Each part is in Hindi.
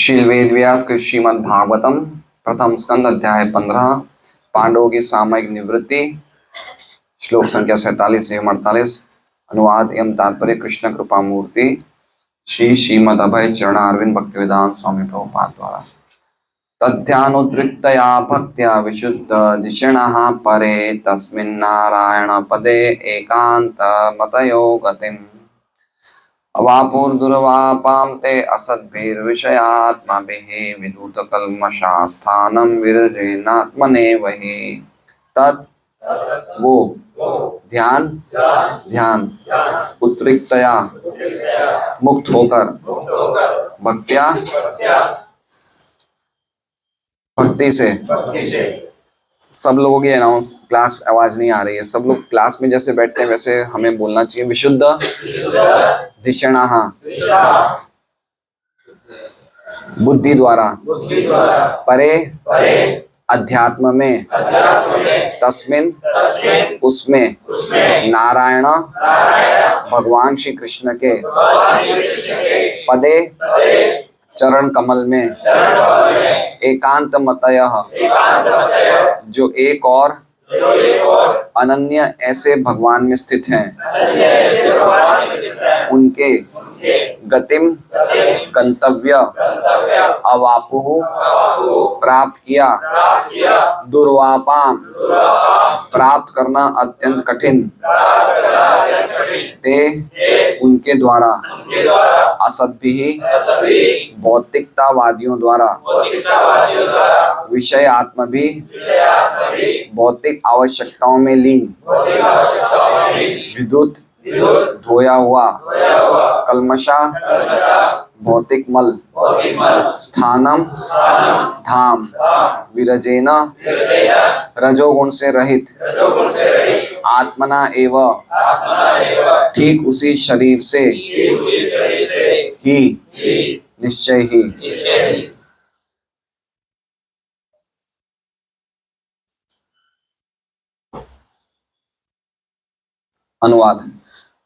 श्री वेदव्यास कृत श्रीमद् भागवतम प्रथम स्कंद अध्याय 15 पांडवों की सामयिक निवृत्ति श्लोक संख्या 47 एवं 48 अनुवाद एवं तात्पर्य कृष्ण कृपा मूर्ति श्री श्रीमद् अभय चरण अरविंद भक्तिवेदांत स्वामी प्रभुपाद द्वारा तथ्यानुद्रिक्तया भक्त्या विशुद्ध दिशिणः परे तस्मिन् नारायण पदे एकांत मतयो गतिम् अवापुर्दुर्वापां ते असद्भिर्विषयात्मभिः विदूतकल्मषास्थानं विरजेनात्मने वहि तत् वो ध्यान ध्यान उत्रिक्तया मुक्त होकर भक्त्या भक्ति से सब लोगों की अनाउंस क्लास आवाज नहीं आ रही है। सब लोग क्लास में जैसे बैठते हैं वैसे हमें बोलना चाहिए। विशुद्ध धिषणः बुद्धि द्वारा परे अध्यात्म में तस्मिन उसमें नारायण भगवान श्री कृष्ण के पदे चरण कमल में एकांत मतयः जो एक और अनन्य ऐसे भगवान में स्थित हैं उनके गतिम गंतव्य अवापुः प्राप्त किया दुर्वापाम प्राप्त करना अत्यंत कठिन ते उनके द्वारा असद्भिः भौतिकतावादियों द्वारा विषय आत्म भी भौतिक आवश्यकताओं में लीन विद्युत धोया हुआ कल्मषा भौतिक मल स्थानम धाम विरजेन रजोगुण से रहित आत्मना एवं ठीक उसी शरीर से ही निश्चय ही अनुवाद।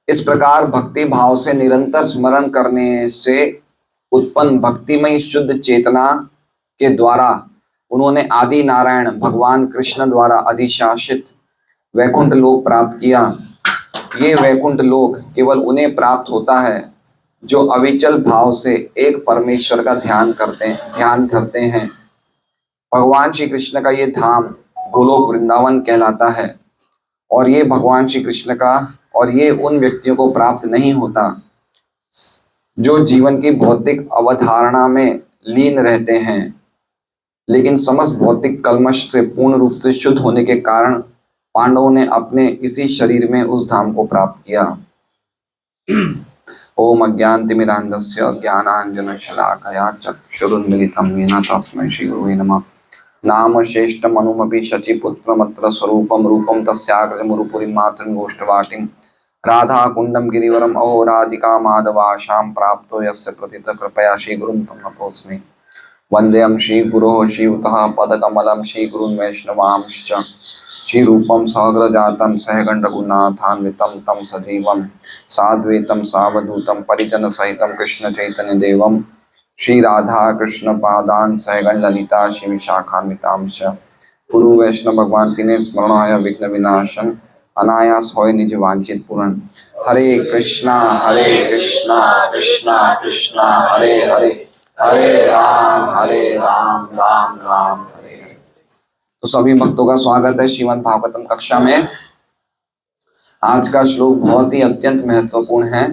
इस प्रकार भक्ति भाव से निरंतर स्मरण करने से उत्पन्न भक्तिमय शुद्ध चेतना के द्वारा उन्होंने आदि नारायण भगवान कृष्ण द्वारा अधिशासित वैकुंठ लोक प्राप्त किया। ये वैकुंठ लोक केवल उन्हें प्राप्त होता है जो अविचल भाव से एक परमेश्वर का ध्यान करते हैं। भगवान श्री कृष्ण का ये धाम गोलोक वृंदावन कहलाता है और ये भगवान श्री कृष्ण का और ये उन व्यक्तियों को प्राप्त नहीं होता जो जीवन की भौतिक अवधारणा में लीन रहते हैं लेकिन समस्त भौतिक कल्मश से पूर्ण रूप से शुद्ध होने के कारण पांडवों ने अपने इसी शरीर में उस धाम को प्राप्त किया। ओम अज्ञानतिमिरान्धस्य ज्ञानाञ्जनशलाकया चक्षुरुन्मीलितं येन तस्मै श्रीगुरुवे नमः। नाम श्रेष्ठमनुमपि शचीपुत्रमत्र स्वरूपं रूपं तस्याग्रजमुरुपुरीं मातृं गोष्ठवाटिं राधा कुंडम गिरिवरम अहो राधिका माधवाशां प्राप्तो यस्य प्रतित कृपया श्रीगुरुं तं नतोऽस्मि। वन्देऽहं श्रीगुरोः श्रीयुतः पदकमलं श्रीगुरुं वैष्णवांश्च श्रीरूपं सहग्रजातं सहगणरघुनाथान्वितं तं सजीवं साद्वैतं सावधूतं परिजनसहितं कृष्णचैतन्यदेवं श्री राधा कृष्ण पादान सहगण ललिता श्री विशाखान्वितांश गुरु वैष्णव भगवान तिने स्मरणाय विघ्न विनाशन अनायास होय निज वांछित पूर्ण। हरे कृष्णा कृष्णा कृष्णा हरे हरे हरे राम राम राम हरे हरे। तो सभी भक्तों का स्वागत है श्रीमद् भागवतम कक्षा में। आज का श्लोक बहुत ही अत्यंत महत्वपूर्ण है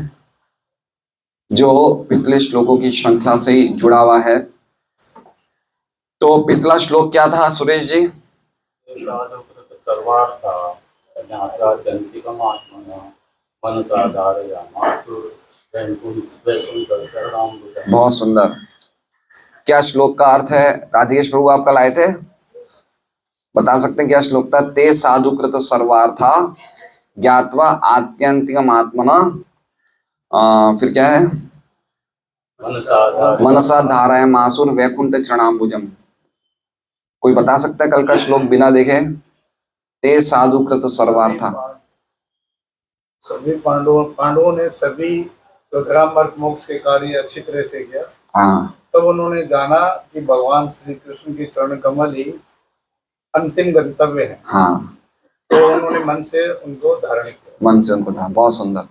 जो पिछले श्लोकों की श्रृंखला से ही जुड़ा हुआ है। तो पिछला श्लोक क्या था सुरेश जी? बहुत सुंदर। क्या श्लोक का अर्थ है? राधेश प्रभु आप कल आए थे, बता सकते हैं क्या श्लोक था? ते साधुकृत सर्वार्था ज्ञात्वा आत्यंतिकम आत्मना फिर क्या है? मनसा धाराय मासुर वैकुंठ चरणाम्बुजम। कोई बता सकता है कल का श्लोक बिना देखे? ते साधुकृत सर्वार्था। सभी पांडवों ने सभी तो धर्म अर्थ मोक्ष के कार्य अच्छी तरह से किया। हाँ, तब उन्होंने जाना कि भगवान श्री कृष्ण के चरण कमल ही अंतिम गंतव्य है। हाँ, तो उन्होंने मन से उनको धारण किया। मन से उनको था, बहुत सुंदर।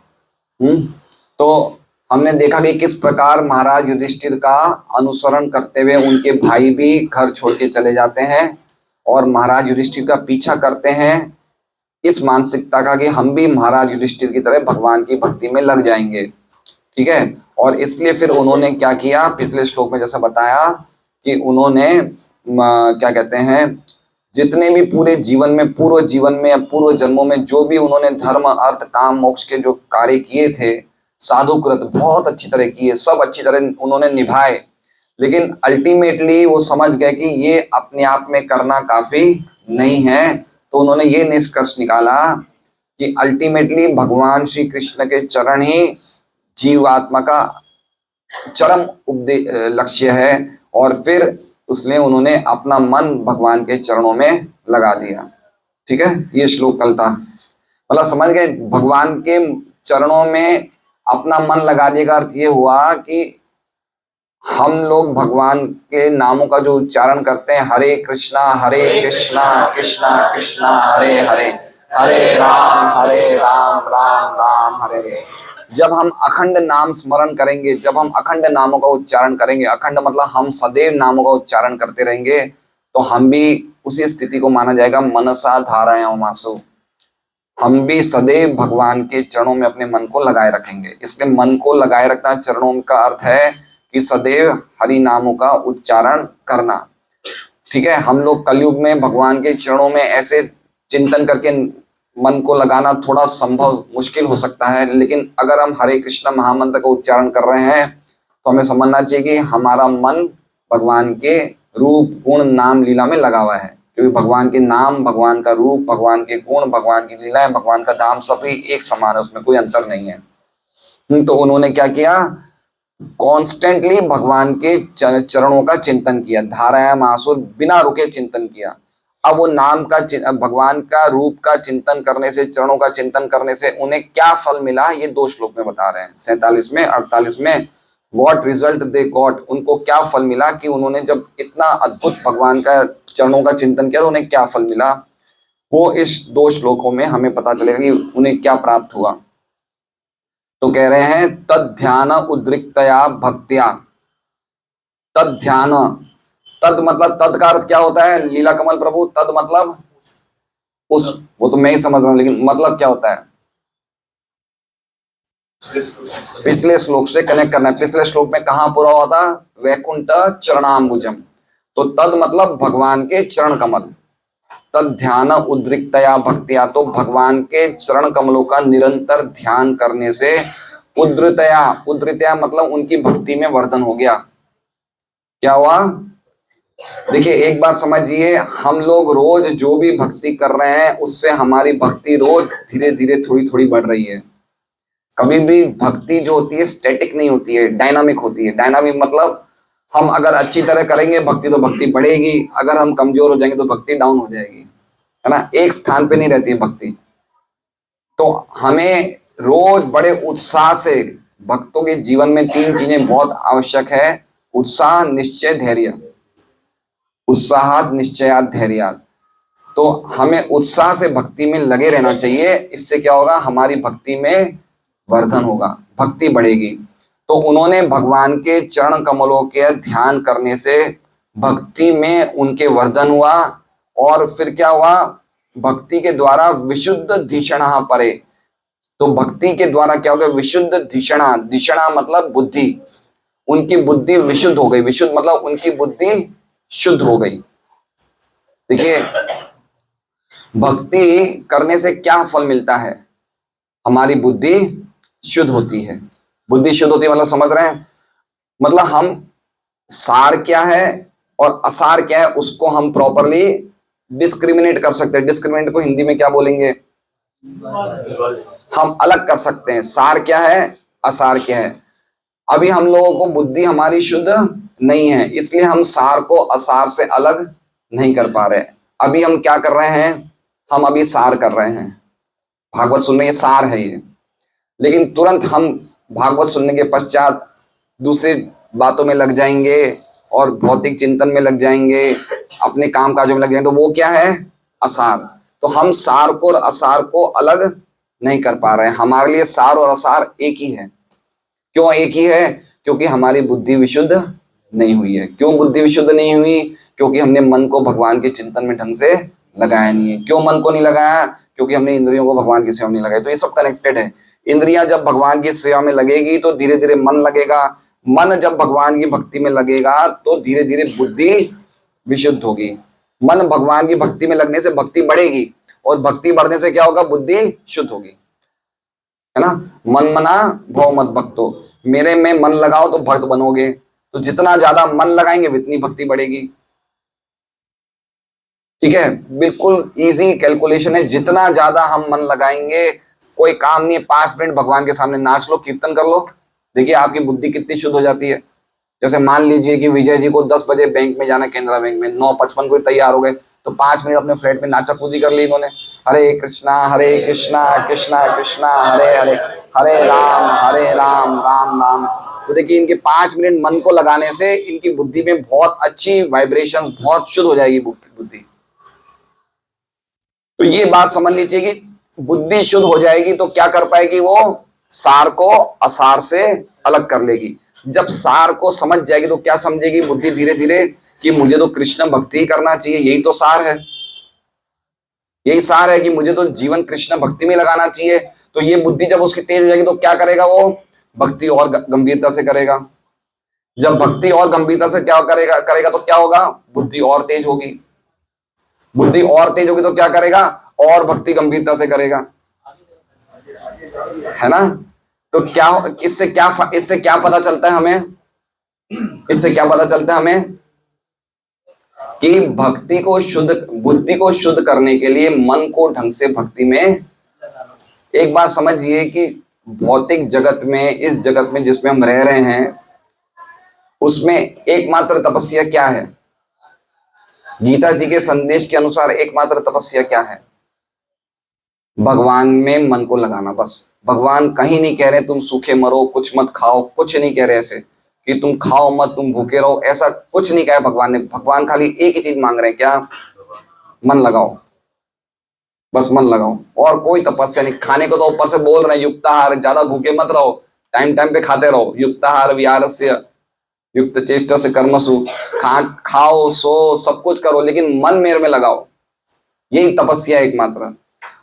तो हमने देखा कि किस प्रकार महाराज युधिष्ठिर का अनुसरण करते हुए उनके भाई भी घर छोड़ के चले जाते हैं और महाराज युधिष्ठिर का पीछा करते हैं, इस मानसिकता का कि हम भी महाराज युधिष्ठिर की तरह भगवान की भक्ति में लग जाएंगे। ठीक है, और इसलिए फिर उन्होंने क्या किया, पिछले श्लोक में जैसा बताया कि उन्होंने क्या कहते हैं, जितने भी पूरे जीवन में, पूर्व जीवन में या पूर्व जन्मों में जो भी उन्होंने धर्म अर्थ काम मोक्ष के जो कार्य किए थे, साधुकृत बहुत अच्छी तरह किए, सब अच्छी तरह उन्होंने निभाए, लेकिन अल्टीमेटली वो समझ गए कि ये अपने आप में करना काफी नहीं है। तो उन्होंने ये निष्कर्ष निकाला कि अल्टीमेटली भगवान श्री कृष्ण के चरण ही जीवात्मा का चरम लक्ष्य है। और फिर उसने उन्होंने अपना मन भगवान के चरणों में लगा दिया। ठीक है, ये श्लोक कल था, मतलब समझ गए, भगवान के चरणों में अपना मन लगा दिए का अर्थ ये हुआ कि हम लोग भगवान के नामों का जो उच्चारण करते हैं, हरे कृष्णा कृष्णा कृष्णा हरे हरे, हरे राम राम राम हरे हरे, जब हम अखंड नाम स्मरण करेंगे, जब हम अखंड नामों का उच्चारण करेंगे, अखंड मतलब हम सदैव नामों का उच्चारण करते रहेंगे, तो हम भी उसी स्थिति को माना जाएगा मनसा धारयामासु, हम भी सदैव भगवान के चरणों में अपने मन को लगाए रखेंगे। इसलिए मन को लगाए रखना चरणों का अर्थ है कि सदैव हरि नामों का उच्चारण करना। ठीक है, हम लोग कलयुग में भगवान के चरणों में ऐसे चिंतन करके मन को लगाना थोड़ा संभव मुश्किल हो सकता है, लेकिन अगर हम हरे कृष्ण महामंत्र का उच्चारण कर रहे हैं तो हमें समझना चाहिए कि हमारा मन भगवान के रूप गुण नाम लीला में लगा हुआ है, क्योंकि भगवान के नाम, भगवान का रूप, भगवान के गुण, भगवान की लीलाएं, भगवान का धाम सभी एक समान है, उसमें कोई अंतर नहीं है। तो उन्होंने क्या किया, कॉन्स्टेंटली भगवान के चरणों का चिंतन किया, धारयामासु, बिना रुके चिंतन किया। अब वो नाम का, भगवान का रूप का चिंतन करने से, चरणों का चिंतन करने से उन्हें क्या फल मिला, ये 2 श्लोक में बता रहे हैं, 47 में 48 में। व्हाट रिजल्ट दे गॉट, उनको क्या फल मिला कि उन्होंने जब इतना अद्भुत भगवान का चरणों का चिंतन किया तो उन्हें क्या फल मिला, वो इस 2 श्लोकों में हमें पता चलेगा कि उन्हें क्या प्राप्त हुआ। तो कह रहे हैं तद ध्यान उद्रिक्तया भक्त्या, तद ध्यान, तद मतलब तद का अर्थ क्या होता है लीला कमल प्रभु, तद मतलब उस, वो तो मैं ही समझ रहा हूं, लेकिन मतलब क्या होता है, पिछले श्लोक से कनेक्ट करना है। पिछले श्लोक में कहां पूरा हुआ था, वैकुंठ चरणाम्बुजम, तो तद मतलब भगवान के चरण कमल, तद ध्यान उद्रिक्तया भक्तिया, तो भगवान के चरण कमलों का निरंतर ध्यान करने से उद्रितया, उद्रितया मतलब उनकी भक्ति में वर्धन हो गया। क्या हुआ, देखिए एक बात समझिए, हम लोग रोज जो भी भक्ति कर रहे हैं उससे हमारी भक्ति रोज धीरे धीरे थोड़ी थोड़ी बढ़ रही है। कभी भी भक्ति जो होती है स्टैटिक नहीं होती है, डायनामिक होती है। डायनामिक मतलब हम अगर अच्छी तरह करेंगे भक्ति तो भक्ति बढ़ेगी, अगर हम कमजोर हो जाएंगे तो भक्ति डाउन हो जाएगी, है ना, एक स्थान पे नहीं रहती है भक्ति। तो हमें रोज बड़े उत्साह से, भक्तों के जीवन में 3 चीजें बहुत आवश्यक है, उत्साह, निश्चय, धैर्य। उत्साहात निश्चयात धैर्यात, तो हमें उत्साह से भक्ति में लगे रहना चाहिए। इससे क्या होगा, हमारी भक्ति में वर्धन होगा, भक्ति बढ़ेगी। तो उन्होंने भगवान के चरण कमलों के ध्यान करने से भक्ति में उनके वर्धन हुआ, और फिर क्या हुआ, भक्ति के द्वारा विशुद्ध धिषणा परे, तो भक्ति के द्वारा क्या हो गया, विशुद्ध धिषणा, धिषणा मतलब बुद्धि, उनकी बुद्धि विशुद्ध हो गई, विशुद्ध मतलब उनकी बुद्धि शुद्ध हो गई। देखिए भक्ति करने से क्या फल मिलता है, हमारी बुद्धि शुद्ध होती है। बुद्धि शुद्ध होती है मतलब समझ रहे हैं, मतलब हम सार क्या है और असार क्या है उसको हम प्रॉपरली डिस्क्रिमिनेट कर सकते हैं। डिस्क्रिमिनेट को हिंदी में क्या बोलेंगे, हम अलग कर सकते हैं, सार क्या है असार क्या है। अभी हम लोगों को बुद्धि हमारी शुद्ध नहीं है, इसलिए हम सार को असार से अलग नहीं कर पा रहे। अभी हम क्या कर रहे हैं, हम अभी सार कर रहे हैं, भागवत सुनने ये सार है ये, लेकिन तुरंत हम भागवत सुनने के पश्चात दूसरे बातों में लग जाएंगे और भौतिक चिंतन में लग जाएंगे, अपने काम काजों में लग जाएंगे, तो वो क्या है? असार। तो हम सार को और असार को अलग नहीं कर पा रहे हैं। हमारे लिए सार और असार एक ही है। क्यों एक ही है? क्योंकि हमारी बुद्धि विशुद्ध नहीं हुई है। क्यों बुद्धि विशुद्ध नहीं हुई? क्योंकि हमने मन को भगवान के चिंतन में ढंग से लगाया नहीं है। क्यों मन को नहीं लगाया? क्योंकि हमने इंद्रियों को भगवान की सेवा में नहीं लगाया। तो ये सब कनेक्टेड है। इंद्रियां जब भगवान की सेवा में लगेगी तो धीरे धीरे मन लगेगा। मन जब भगवान की भक्ति में लगेगा तो धीरे धीरे बुद्धि विशुद्ध होगी। मन भगवान की भक्ति में लगने से भक्ति बढ़ेगी और भक्ति बढ़ने से क्या होगा? बुद्धि शुद्ध होगी, है ना। मन मना भव मत भक्तो, मेरे में मन लगाओ तो भक्त बनोगे। तो जितना ज्यादा मन लगाएंगे उतनी भक्ति बढ़ेगी। ठीक है, बिल्कुल इजी कैलकुलेशन है। जितना ज्यादा हम मन लगाएंगे, कोई काम नहीं है, 5 मिनट भगवान के सामने नाच लो, कीर्तन कर लो, देखिए आपकी बुद्धि कितनी शुद्ध हो जाती है। जैसे मान लीजिए कि विजय जी को 10 बजे बैंक में जाना, केनरा बैंक में, 9:55 को तैयार हो गए, तो 5 मिनट अपने फ्लैट में नाचा कूदी कर ली इन्होंने। हरे कृष्णा कृष्णा कृष्णा हरे हरे, हरे राम राम राम। तो देखिए इनके 5 मिनट मन को लगाने से इनकी बुद्धि में बहुत अच्छी वाइब्रेशंस, बहुत शुद्ध हो जाएगी बुद्धि। तो ये बात समझनी चाहिए कि बुद्धि शुद्ध हो जाएगी तो क्या कर पाएगी? वो सार को असार से अलग कर लेगी। जब सार को समझ जाएगी तो क्या समझेगी बुद्धि? धीरे धीरे कि मुझे तो कृष्ण भक्ति ही करना चाहिए, यही तो सार है। यही सार है कि मुझे तो जीवन कृष्ण भक्ति में लगाना चाहिए। तो ये बुद्धि जब उसकी तेज हो जाएगी तो क्या करेगा? वो भक्ति और गंभीरता से करेगा। जब भक्ति और गंभीरता से क्या करेगा तो क्या होगा? बुद्धि और तेज होगी। बुद्धि और तेज होगी तो क्या करेगा? और भक्ति गंभीरता से करेगा, है ना। तो क्या इससे क्या पता चलता है हमें? इससे क्या पता चलता है हमें? कि भक्ति को शुद्ध, बुद्धि को शुद्ध करने के लिए मन को ढंग से भक्ति में, एक बात समझिए कि भौतिक जगत में, इस जगत में जिसमें हम रह रहे हैं, उसमें एकमात्र तपस्या क्या है? गीता जी के संदेश के अनुसार एकमात्र तपस्या क्या है? भगवान में मन को लगाना, बस। भगवान कहीं नहीं कह रहे तुम सूखे मरो, कुछ मत खाओ, कुछ नहीं कह रहे ऐसे कि तुम खाओ मत, तुम भूखे रहो, ऐसा कुछ नहीं कहा भगवान ने। भगवान खाली एक ही चीज मांग रहे हैं, क्या? मन लगाओ, बस मन लगाओ, और कोई तपस्या नहीं। खाने को तो ऊपर से बोल रहे हैं युक्ताहार, ज्यादा भूखे मत रहो, टाइम टाइम पे खाते रहो, युक्ताहार विहारस्य युक्त चेष्ट से कर्मसु, खाओ सो सब कुछ करो, लेकिन मन मेरे में लगाओ, यही तपस्या है एकमात्र।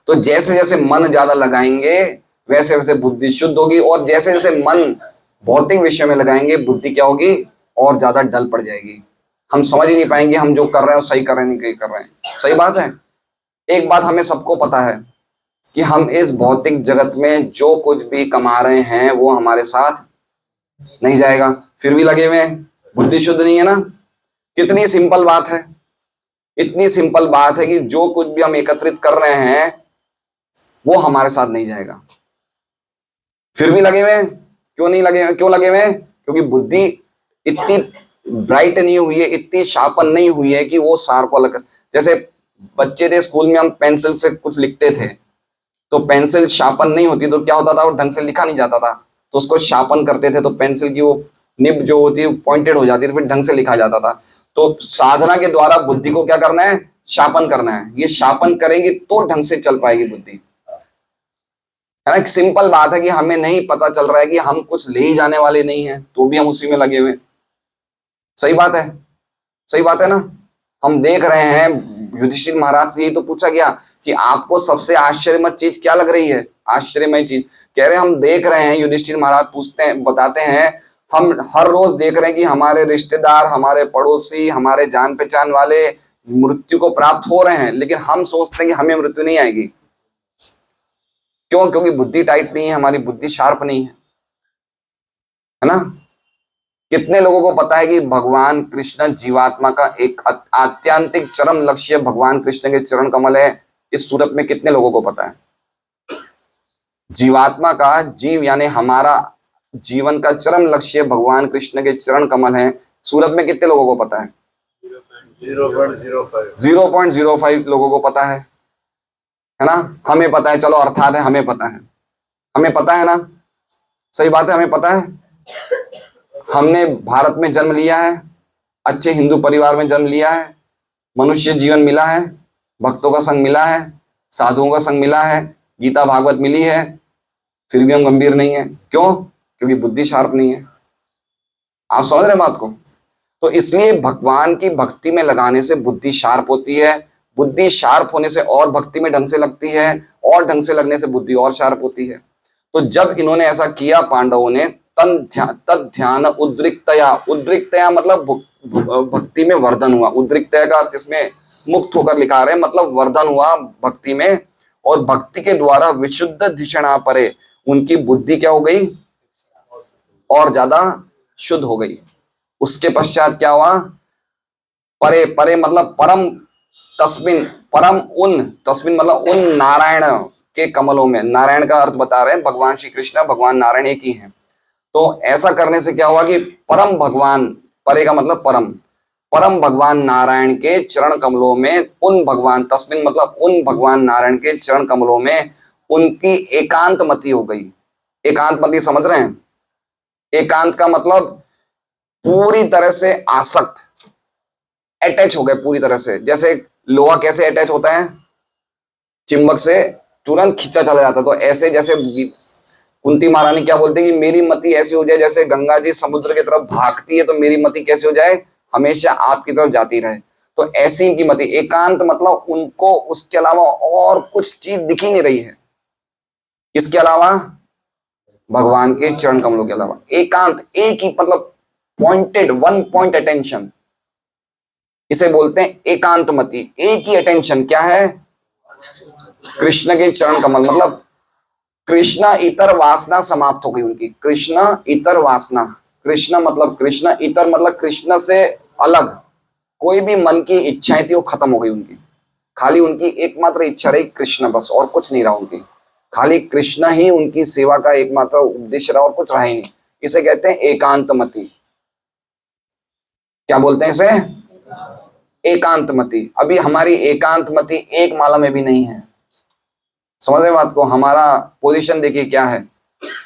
तो जैसे जैसे मन ज्यादा लगाएंगे वैसे वैसे बुद्धि शुद्ध होगी, और जैसे जैसे मन भौतिक विषय में लगाएंगे बुद्धि क्या होगी? और ज्यादा डल पड़ जाएगी। हम समझ ही नहीं पाएंगे हम जो कर रहे हैं वो सही कर रहे हैं नहीं कर रहे हैं। सही बात है। एक बात हमें सबको पता है कि हम इस भौतिक जगत में जो कुछ भी कमा रहे हैं वो हमारे साथ नहीं जाएगा, फिर भी लगे हुए हैं, बुद्धि शुद्ध नहीं है ना। कितनी सिंपल बात है, इतनी सिंपल बात है कि जो कुछ भी हम एकत्रित कर रहे हैं वो हमारे साथ नहीं जाएगा, फिर भी लगे हुए हैं। क्यों नहीं लगे हुए? क्यों लगे हुए हैं? क्योंकि बुद्धि इतनी ब्राइट नहीं हुई है, इतनी शार्पन नहीं हुई है कि वो सार को अलग। जैसे बच्चे थे स्कूल में, हम पेंसिल से कुछ लिखते थे तो पेंसिल शार्पन नहीं होती तो क्या होता था? वो ढंग से लिखा नहीं जाता था, तो उसको शार्पन करते थे तो पेंसिल की वो निब जो होती है पॉइंटेड हो जाती है, फिर ढंग से लिखा जाता था। तो साधना के द्वारा बुद्धि को क्या करना है? शार्पन करना है। ये शार्पन करेंगे तो ढंग से चल पाएगी बुद्धि, है ना। एक सिंपल बात है कि हमें नहीं पता चल रहा है कि हम कुछ ले ही जाने वाले नहीं है तो भी हम उसी में लगे हुए। सही बात है, सही बात है ना। हम देख रहे हैं युधिष्ठिर महाराज से यही तो पूछा गया कि आपको सबसे आश्चर्यमय चीज क्या लग रही है? आश्चर्यमय चीज कह रहे हैं, हम देख रहे हैं, युधिष्ठिर महाराज पूछते हैं, बताते हैं, हम हर रोज देख रहे हैं कि हमारे रिश्तेदार, हमारे पड़ोसी, हमारे जान पहचान वाले मृत्यु को प्राप्त हो रहे हैं, लेकिन हम सोचते हैं कि हमें मृत्यु नहीं आएगी। क्यों? क्योंकि बुद्धि टाइट नहीं है, हमारी बुद्धि शार्प नहीं है ना। कितने लोगों को पता है कि भगवान कृष्ण जीवात्मा का एक आत्यंतिक चरम लक्ष्य भगवान कृष्ण के चरण कमल है? इस सूरत में कितने लोगों को पता है? जीवात्मा का, जीव यानी हमारा जीवन का चरम लक्ष्य भगवान कृष्ण के चरण कमल है। सूरत में कितने लोगों को पता है? 0.05 लोगों को पता है ना। हमें पता है, चलो अर्थात है हमें पता है, हमें पता है ना। सही बात है, हमें पता है। हमने भारत में जन्म लिया है, अच्छे हिंदू परिवार में जन्म लिया है, मनुष्य जीवन मिला है, भक्तों का संग मिला है, साधुओं का संग मिला है, गीता भागवत मिली है, फिर भी हम गंभीर नहीं है। क्यों? क्योंकि बुद्धि शार्प नहीं है। आप समझ रहे हैं बात को? तो इसलिए भगवान की भक्ति में लगाने से बुद्धि शार्प होती है, बुद्धि शार्प होने से और भक्ति में ढंग से लगती है, और ढंग से लगने से बुद्धि और शार्प होती है। तो जब इन्होंने ऐसा किया पांडवों ने, तद ध्यान उद्रिक्तया, उद्रिक्तया मतलब भक्ति में वर्धन हुआ। उद्रिक्तया का अर्थ इसमें मुक्त होकर लिखा रहे, मतलब वर्धन हुआ भक्ति में, और भक्ति के द्वारा विशुद्ध धिषणा परे, उनकी बुद्धि क्या हो गई? और ज्यादा शुद्ध हो गई। उसके पश्चात क्या हुआ? परे, परे मतलब परम, तस्मिन परम, उन, तस्मिन मतलब उन नारायण के कमलों में। नारायण का अर्थ बता रहे हैं भगवान श्री कृष्ण, भगवान नारायण एक ही हैं। तो ऐसा करने से क्या हुआ कि परम भगवान, परे का मतलब परम, परम भगवान नारायण के चरण कमलों में, उन भगवान, तस्मिन मतलब उन भगवान नारायण के चरण कमलों में उनकी एकांत मति हो गई। एकांत मति समझ रहे हैं? एकांत का मतलब पूरी तरह से आसक्त, अटैच हो गए पूरी तरह से। जैसे लोहा कैसे अटैच होता है? चिंबक से तुरंत खींचा चला जाता। तो ऐसे जैसे कुंती महारानी क्या बोलते हैं कि मेरी मति ऐसी हो जाए जैसे गंगा जी समुद्र की तरफ भागती है, तो मेरी मति कैसे हो जाए? हमेशा आपकी तरफ जाती रहे। तो ऐसी इनकी मति। एकांत मतलब उनको उसके अलावा और कुछ चीज दिख ही नहीं रही है। किसके अलावा? भगवान के चरण कमलों के अलावा। एकांत, एक ही मतलब पॉइंटेड, वन पॉइंट अटेंशन, इसे बोलते हैं एकांत मति। एक ही अटेंशन क्या है? कृष्ण के चरण कमल। मतलब कृष्ण इतर वासना समाप्त हो गई उनकी। कृष्ण इतर वासना, कृष्ण मतलब कृष्ण, इतर मतलब कृष्ण से अलग कोई भी मन की इच्छाएं थी वो खत्म हो गई उनकी। खाली उनकी एकमात्र इच्छा रही कृष्ण, बस, और कुछ नहीं रहा उनकी। खाली कृष्ण ही उनकी सेवा का एकमात्र उद्देश्य रहा, और कुछ रहा ही नहीं। इसे कहते हैं एकांतमति। क्या बोलते हैं इसे? एकांतमति। अभी हमारी एकांतमति एक माला में भी नहीं है। समझ रहे बात को? हमारा पोजीशन देखिए क्या है।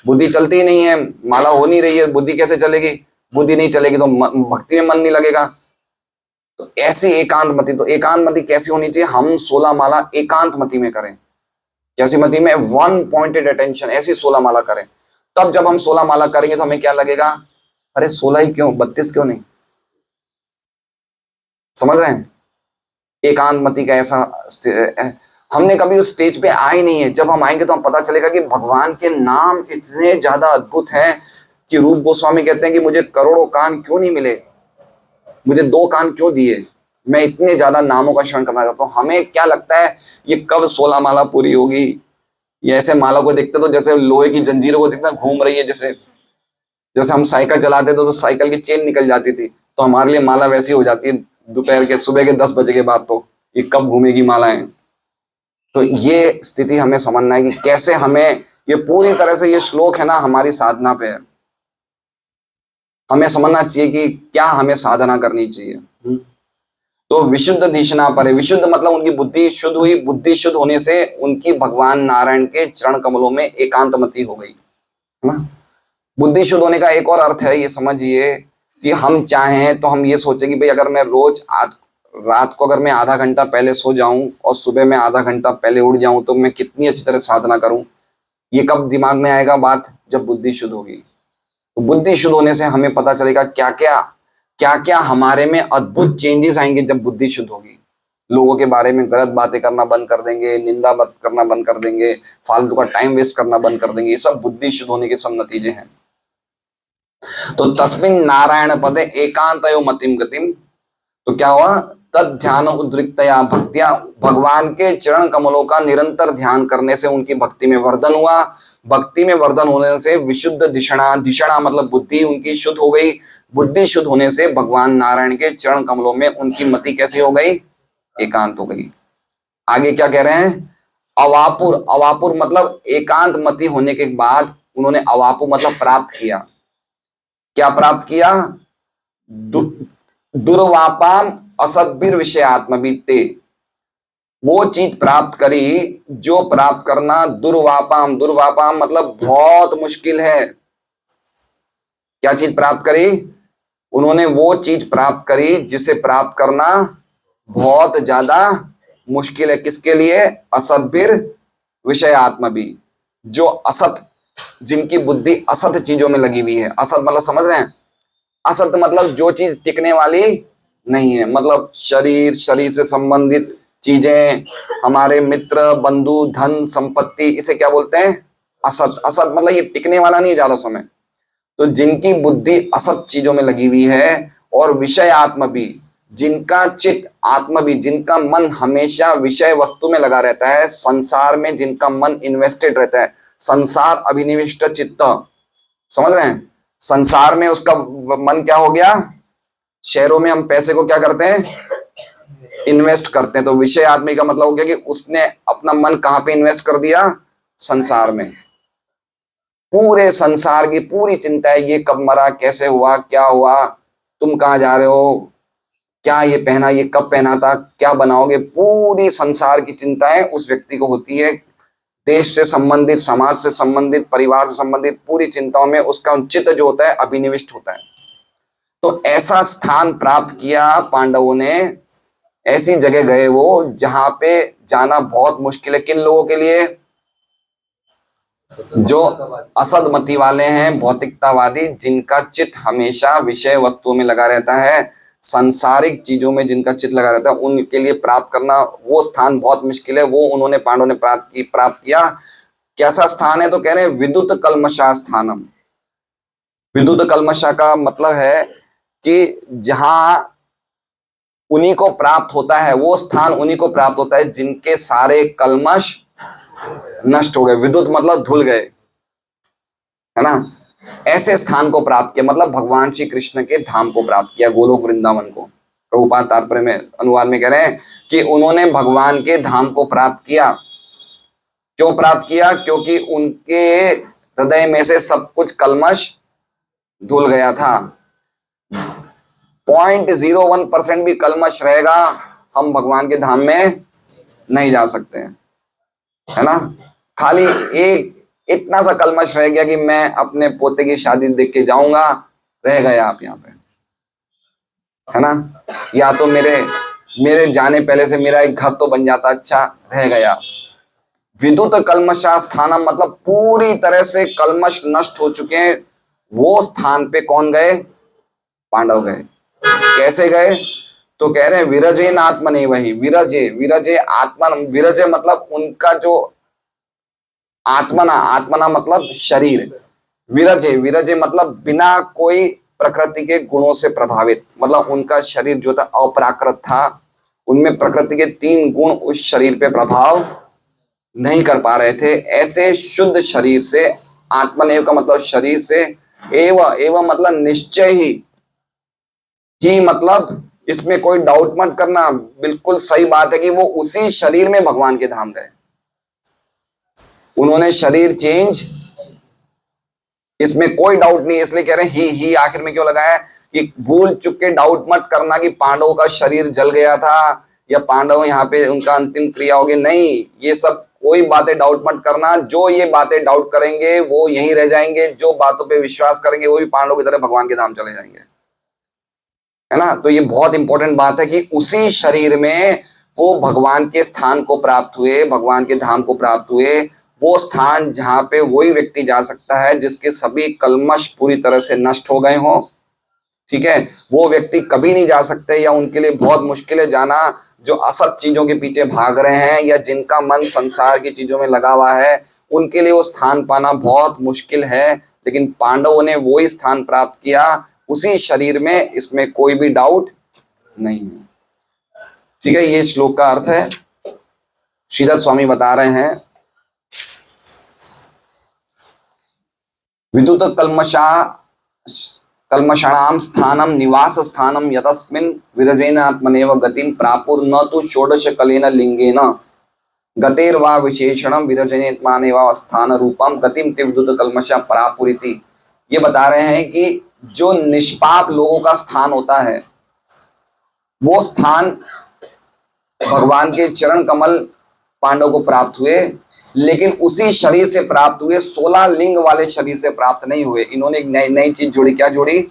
बुद्धि चलती ही नहीं है, माला हो नहीं रही है, बुद्धि कैसे चलेगी? बुद्धि नहीं चलेगी तो भक्ति में मन नहीं लगेगा। तो ऐसी एकांतमति, तो एकांतमति कैसी होनी चाहिए? हम 16 माला एकांतमति में करें। कैसी मति में? वन पॉइंटेड अटेंशन, ऐसी 16 माला करें। तब जब हम 16 माला करेंगे तो हमें क्या लगेगा? अरे 16 ही क्यों, 32 क्यों नहीं? समझ रहे हैं? एकांतमति का ऐसा हमने कभी उस स्टेज पे आए नहीं है। जब हम आएंगे तो हम पता चलेगा कि भगवान के नाम इतने ज्यादा अद्भुत हैं कि रूप गोस्वामी कहते हैं कि मुझे करोड़ों कान क्यों नहीं मिले, मुझे 2 कान क्यों दिए, मैं इतने ज्यादा नामों का श्रवण करना चाहता हूँ। हमें क्या लगता है ये कब 16 माला पूरी होगी? ये ऐसे माला को देखते तो जैसे लोहे की जंजीरों को देखते घूम रही है। जैसे जैसे हम साइकिल चलाते थे तो साइकिल की चेन निकल जाती थी, तो हमारे लिए माला वैसी हो जाती है दोपहर के, सुबह के 10 बजे के बाद। तो ये कब घूमेगी मालाएं? तो ये स्थिति हमें समझना है कि कैसे हमें, ये पूरी तरह से ये श्लोक है ना हमारी साधना पे है। हमें समझना चाहिए कि क्या हमें साधना करनी चाहिए। तो विशुद्ध धिषणा परे, विशुद्ध मतलब उनकी बुद्धि शुद्ध हुई। बुद्धि शुद्ध होने से उनकी भगवान नारायण के चरण कमलों में एकांतमति हो गई, है ना। बुद्धि शुद्ध होने का एक और अर्थ है, ये समझिए कि हम चाहें तो हम ये सोचें कि भाई अगर मैं रोज रात को अगर मैं आधा घंटा पहले सो जाऊं और सुबह में आधा घंटा पहले उठ जाऊं तो मैं कितनी अच्छी तरह साधना करूं। ये कब दिमाग में आएगा बात? जब बुद्धि शुद्ध होगी। तो बुद्धि शुद्ध होने से हमें पता चलेगा क्या क्या हमारे में अद्भुत चेंजेस आएंगे जब बुद्धि शुद्ध होगी। लोगों के बारे में गलत बातें करना बंद कर देंगे, निंदा मत करना बंद कर देंगे, फालतू का टाइम वेस्ट करना बंद कर देंगे। ये सब बुद्धि शुद्ध होने के सब नतीजे हैं। तो तस्मिन् नारायण पदे एकांतयो मतिम गतिम। तो क्या हुआ? तद ध्यान उद्रिक्तया भक्तिया, भगवान के चरण कमलों का निरंतर ध्यान करने से उनकी भक्ति में वर्धन हुआ। भक्ति में वर्धन होने से विशुद्ध धिषणा, धिषणा मतलब बुद्धि उनकी शुद्ध हो गई। बुद्धि शुद्ध होने से भगवान नारायण के चरण कमलों में उनकी मति कैसी हो गई? एकांत हो गई। आगे क्या कह रहे हैं? अवापुर, अवापुर मतलब एकांत मति होने के बाद उन्होंने अवापु मतलब प्राप्त किया। क्या प्राप्त किया? दुर्वापाम असद्भिर विषय आत्मवित्ते, वो चीज प्राप्त करी जो प्राप्त करना दुर्वापाम, दुर्वापाम मतलब बहुत मुश्किल है। क्या चीज प्राप्त करी? उन्होंने वो चीज प्राप्त करी जिसे प्राप्त करना बहुत ज्यादा मुश्किल है। किसके लिए? असद्भिर विषय आत्मा भी, जो असत, जिनकी बुद्धि असत चीजों में लगी हुई है। असत मतलब समझ रहे हैं? असत मतलब जो चीज टिकने वाली नहीं है, मतलब शरीर, शरीर से संबंधित चीजें, हमारे मित्र, बंधु, धन, संपत्ति, इसे क्या बोलते हैं? असत। असत मतलब ये टिकने वाला नहीं ज्यादा समय। तो जिनकी बुद्धि असत चीजों में लगी हुई है, और विषय आत्मा भी, जिनका चित्त, आत्मा भी, जिनका मन हमेशा विषय वस्तु में लगा रहता है, संसार में जिनका मन इन्वेस्टेड रहता है, संसार अभिनिविष्ट चित्त, समझ रहे हैं? संसार में उसका मन क्या हो गया? शेयरों में हम पैसे को क्या करते हैं? इन्वेस्ट करते हैं। तो विषय आदमी का मतलब हो गया कि उसने अपना मन कहां पे इन्वेस्ट कर दिया? संसार में। पूरे संसार की पूरी चिंता है, ये कब मरा, कैसे हुआ, क्या हुआ, तुम कहाँ जा रहे हो, क्या ये पहना, ये कब पहना था, क्या बनाओगे, पूरी संसार की चिंताएं उस व्यक्ति को होती है। देश से संबंधित, समाज से संबंधित, परिवार से संबंधित पूरी चिंताओं में उसका चित्त जो होता है अभिनिविष्ट होता है। तो ऐसा स्थान प्राप्त किया पांडवों ने, ऐसी जगह गए वो जहां पे जाना बहुत मुश्किल है। किन लोगों के लिए? जो असदमति वाले हैं, भौतिकतावादी, जिनका चित्त हमेशा विषय वस्तुओं में लगा रहता है, सांसारिक चीजों में जिनका चित्त लगा रहता है, उनके लिए प्राप्त करना वो स्थान बहुत मुश्किल है। वो उन्होंने, पांडवों ने प्राप्त किया। कैसा स्थान है? तो कह रहे हैं विद्युत कलमशा स्थानम। विद्युत कलमशा का मतलब है कि जहां उन्हीं को प्राप्त होता है, वो स्थान उन्हीं को प्राप्त होता है जिनके सारे कलमश नष्ट हो गए। विद्युत मतलब धुल गए, है ना? ऐसे स्थान को प्राप्त किया, मतलब भगवान श्री कृष्ण के धाम को प्राप्त किया, गोलोक वृंदावन को। प्रभुपाद तात्पर्य में, अनुवाद में कह रहे हैं कि उन्होंने भगवान के धाम को प्राप्त किया। क्यों प्राप्त किया? क्योंकि उनके हृदय में से सब कुछ कलमश धुल गया था। 0.01% भी कलमश रहेगा, हम भगवान के धाम में नहीं जा सकते हैं, है ना? खाली एक इतना सा कलमश रह गया कि मैं अपने पोते की शादी देख के जाऊंगा, रह गए आप यहाँ पे, है ना? या तो मेरे जाने पहले से मेरा एक घर तो बन जाता, अच्छा रह गया। विद्युत कलमशा स्थानम मतलब पूरी तरह से कलमश नष्ट हो चुके हैं। वो स्थान पे कौन गए? पांडव गए। कैसे गए? तो कह रहे हैं विरजे आत्मने वही, विरजे, विरजे आत्मा, विरजे मतलब उनका जो आत्मना, आत्मना मतलब शरीर, विरजे, विरजे मतलब बिना कोई प्रकृति के गुणों से प्रभावित, मतलब उनका शरीर जो था अपराकृत था, उनमें प्रकृति के 3 गुण उस शरीर पे प्रभाव नहीं कर पा रहे थे। ऐसे शुद्ध शरीर से, आत्मनेव का मतलब शरीर से, एवं मतलब निश्चय ही मतलब इसमें कोई डाउट मत करना, बिल्कुल सही बात है कि वो उसी शरीर में भगवान के धाम गए। उन्होंने शरीर चेंज, इसमें कोई डाउट नहीं। इसलिए कह रहे हैं ही आखिर में क्यों लगाया है कि भूल चुक के डाउट मत करना कि पांडवों का शरीर जल गया था या पांडव यहाँ पे उनका अंतिम क्रिया हो गई। नहीं, ये सब कोई बातें डाउट मत करना। जो ये बातें डाउट करेंगे वो यहीं रह जाएंगे, जो बातों पे विश्वास करेंगे वो भी पांडवों की तरह भगवान के धाम चले जाएंगे, है ना? तो ये बहुत इंपॉर्टेंट बात है कि उसी शरीर में वो भगवान के स्थान को प्राप्त हुए, भगवान के धाम को प्राप्त हुए। वो स्थान जहां पे वही व्यक्ति जा सकता है जिसके सभी कलमश पूरी तरह से नष्ट हो गए हों, ठीक है? वो व्यक्ति कभी नहीं जा सकते, या उनके लिए बहुत मुश्किल है जाना, जो असत चीजों के पीछे भाग रहे हैं या जिनका मन संसार की चीजों में लगा हुआ है, उनके लिए वो स्थान पाना बहुत मुश्किल है। लेकिन पांडवों ने वो ही स्थान प्राप्त किया उसी शरीर में, इसमें कोई भी डाउट नहीं है, ठीक है? ये श्लोक का अर्थ है। श्रीधर स्वामी बता रहे हैं विद्युत कलमषाणाम स्थानम निवास स्थानम यतस्मिन् विरजेन आत्मनेव गतिम प्रापुर न तो षोडश कलेन लिंगेन गतेर्वा विशेषणम विरजनेत्मानेव स्थान रूपम गतिम ते विद्युत कलमषा परापुरिति। ये बता रहे हैं कि जो निष्पाप लोगों का स्थान होता है, वो स्थान भगवान के चरण कमल पांडव को प्राप्त हुए। लेकिन उसी शरीर से प्राप्त हुए, 16 लिंग वाले शरीर से प्राप्त नहीं हुए। इन्होंने एक नई नई चीज जोड़ी। क्या जोड़ी?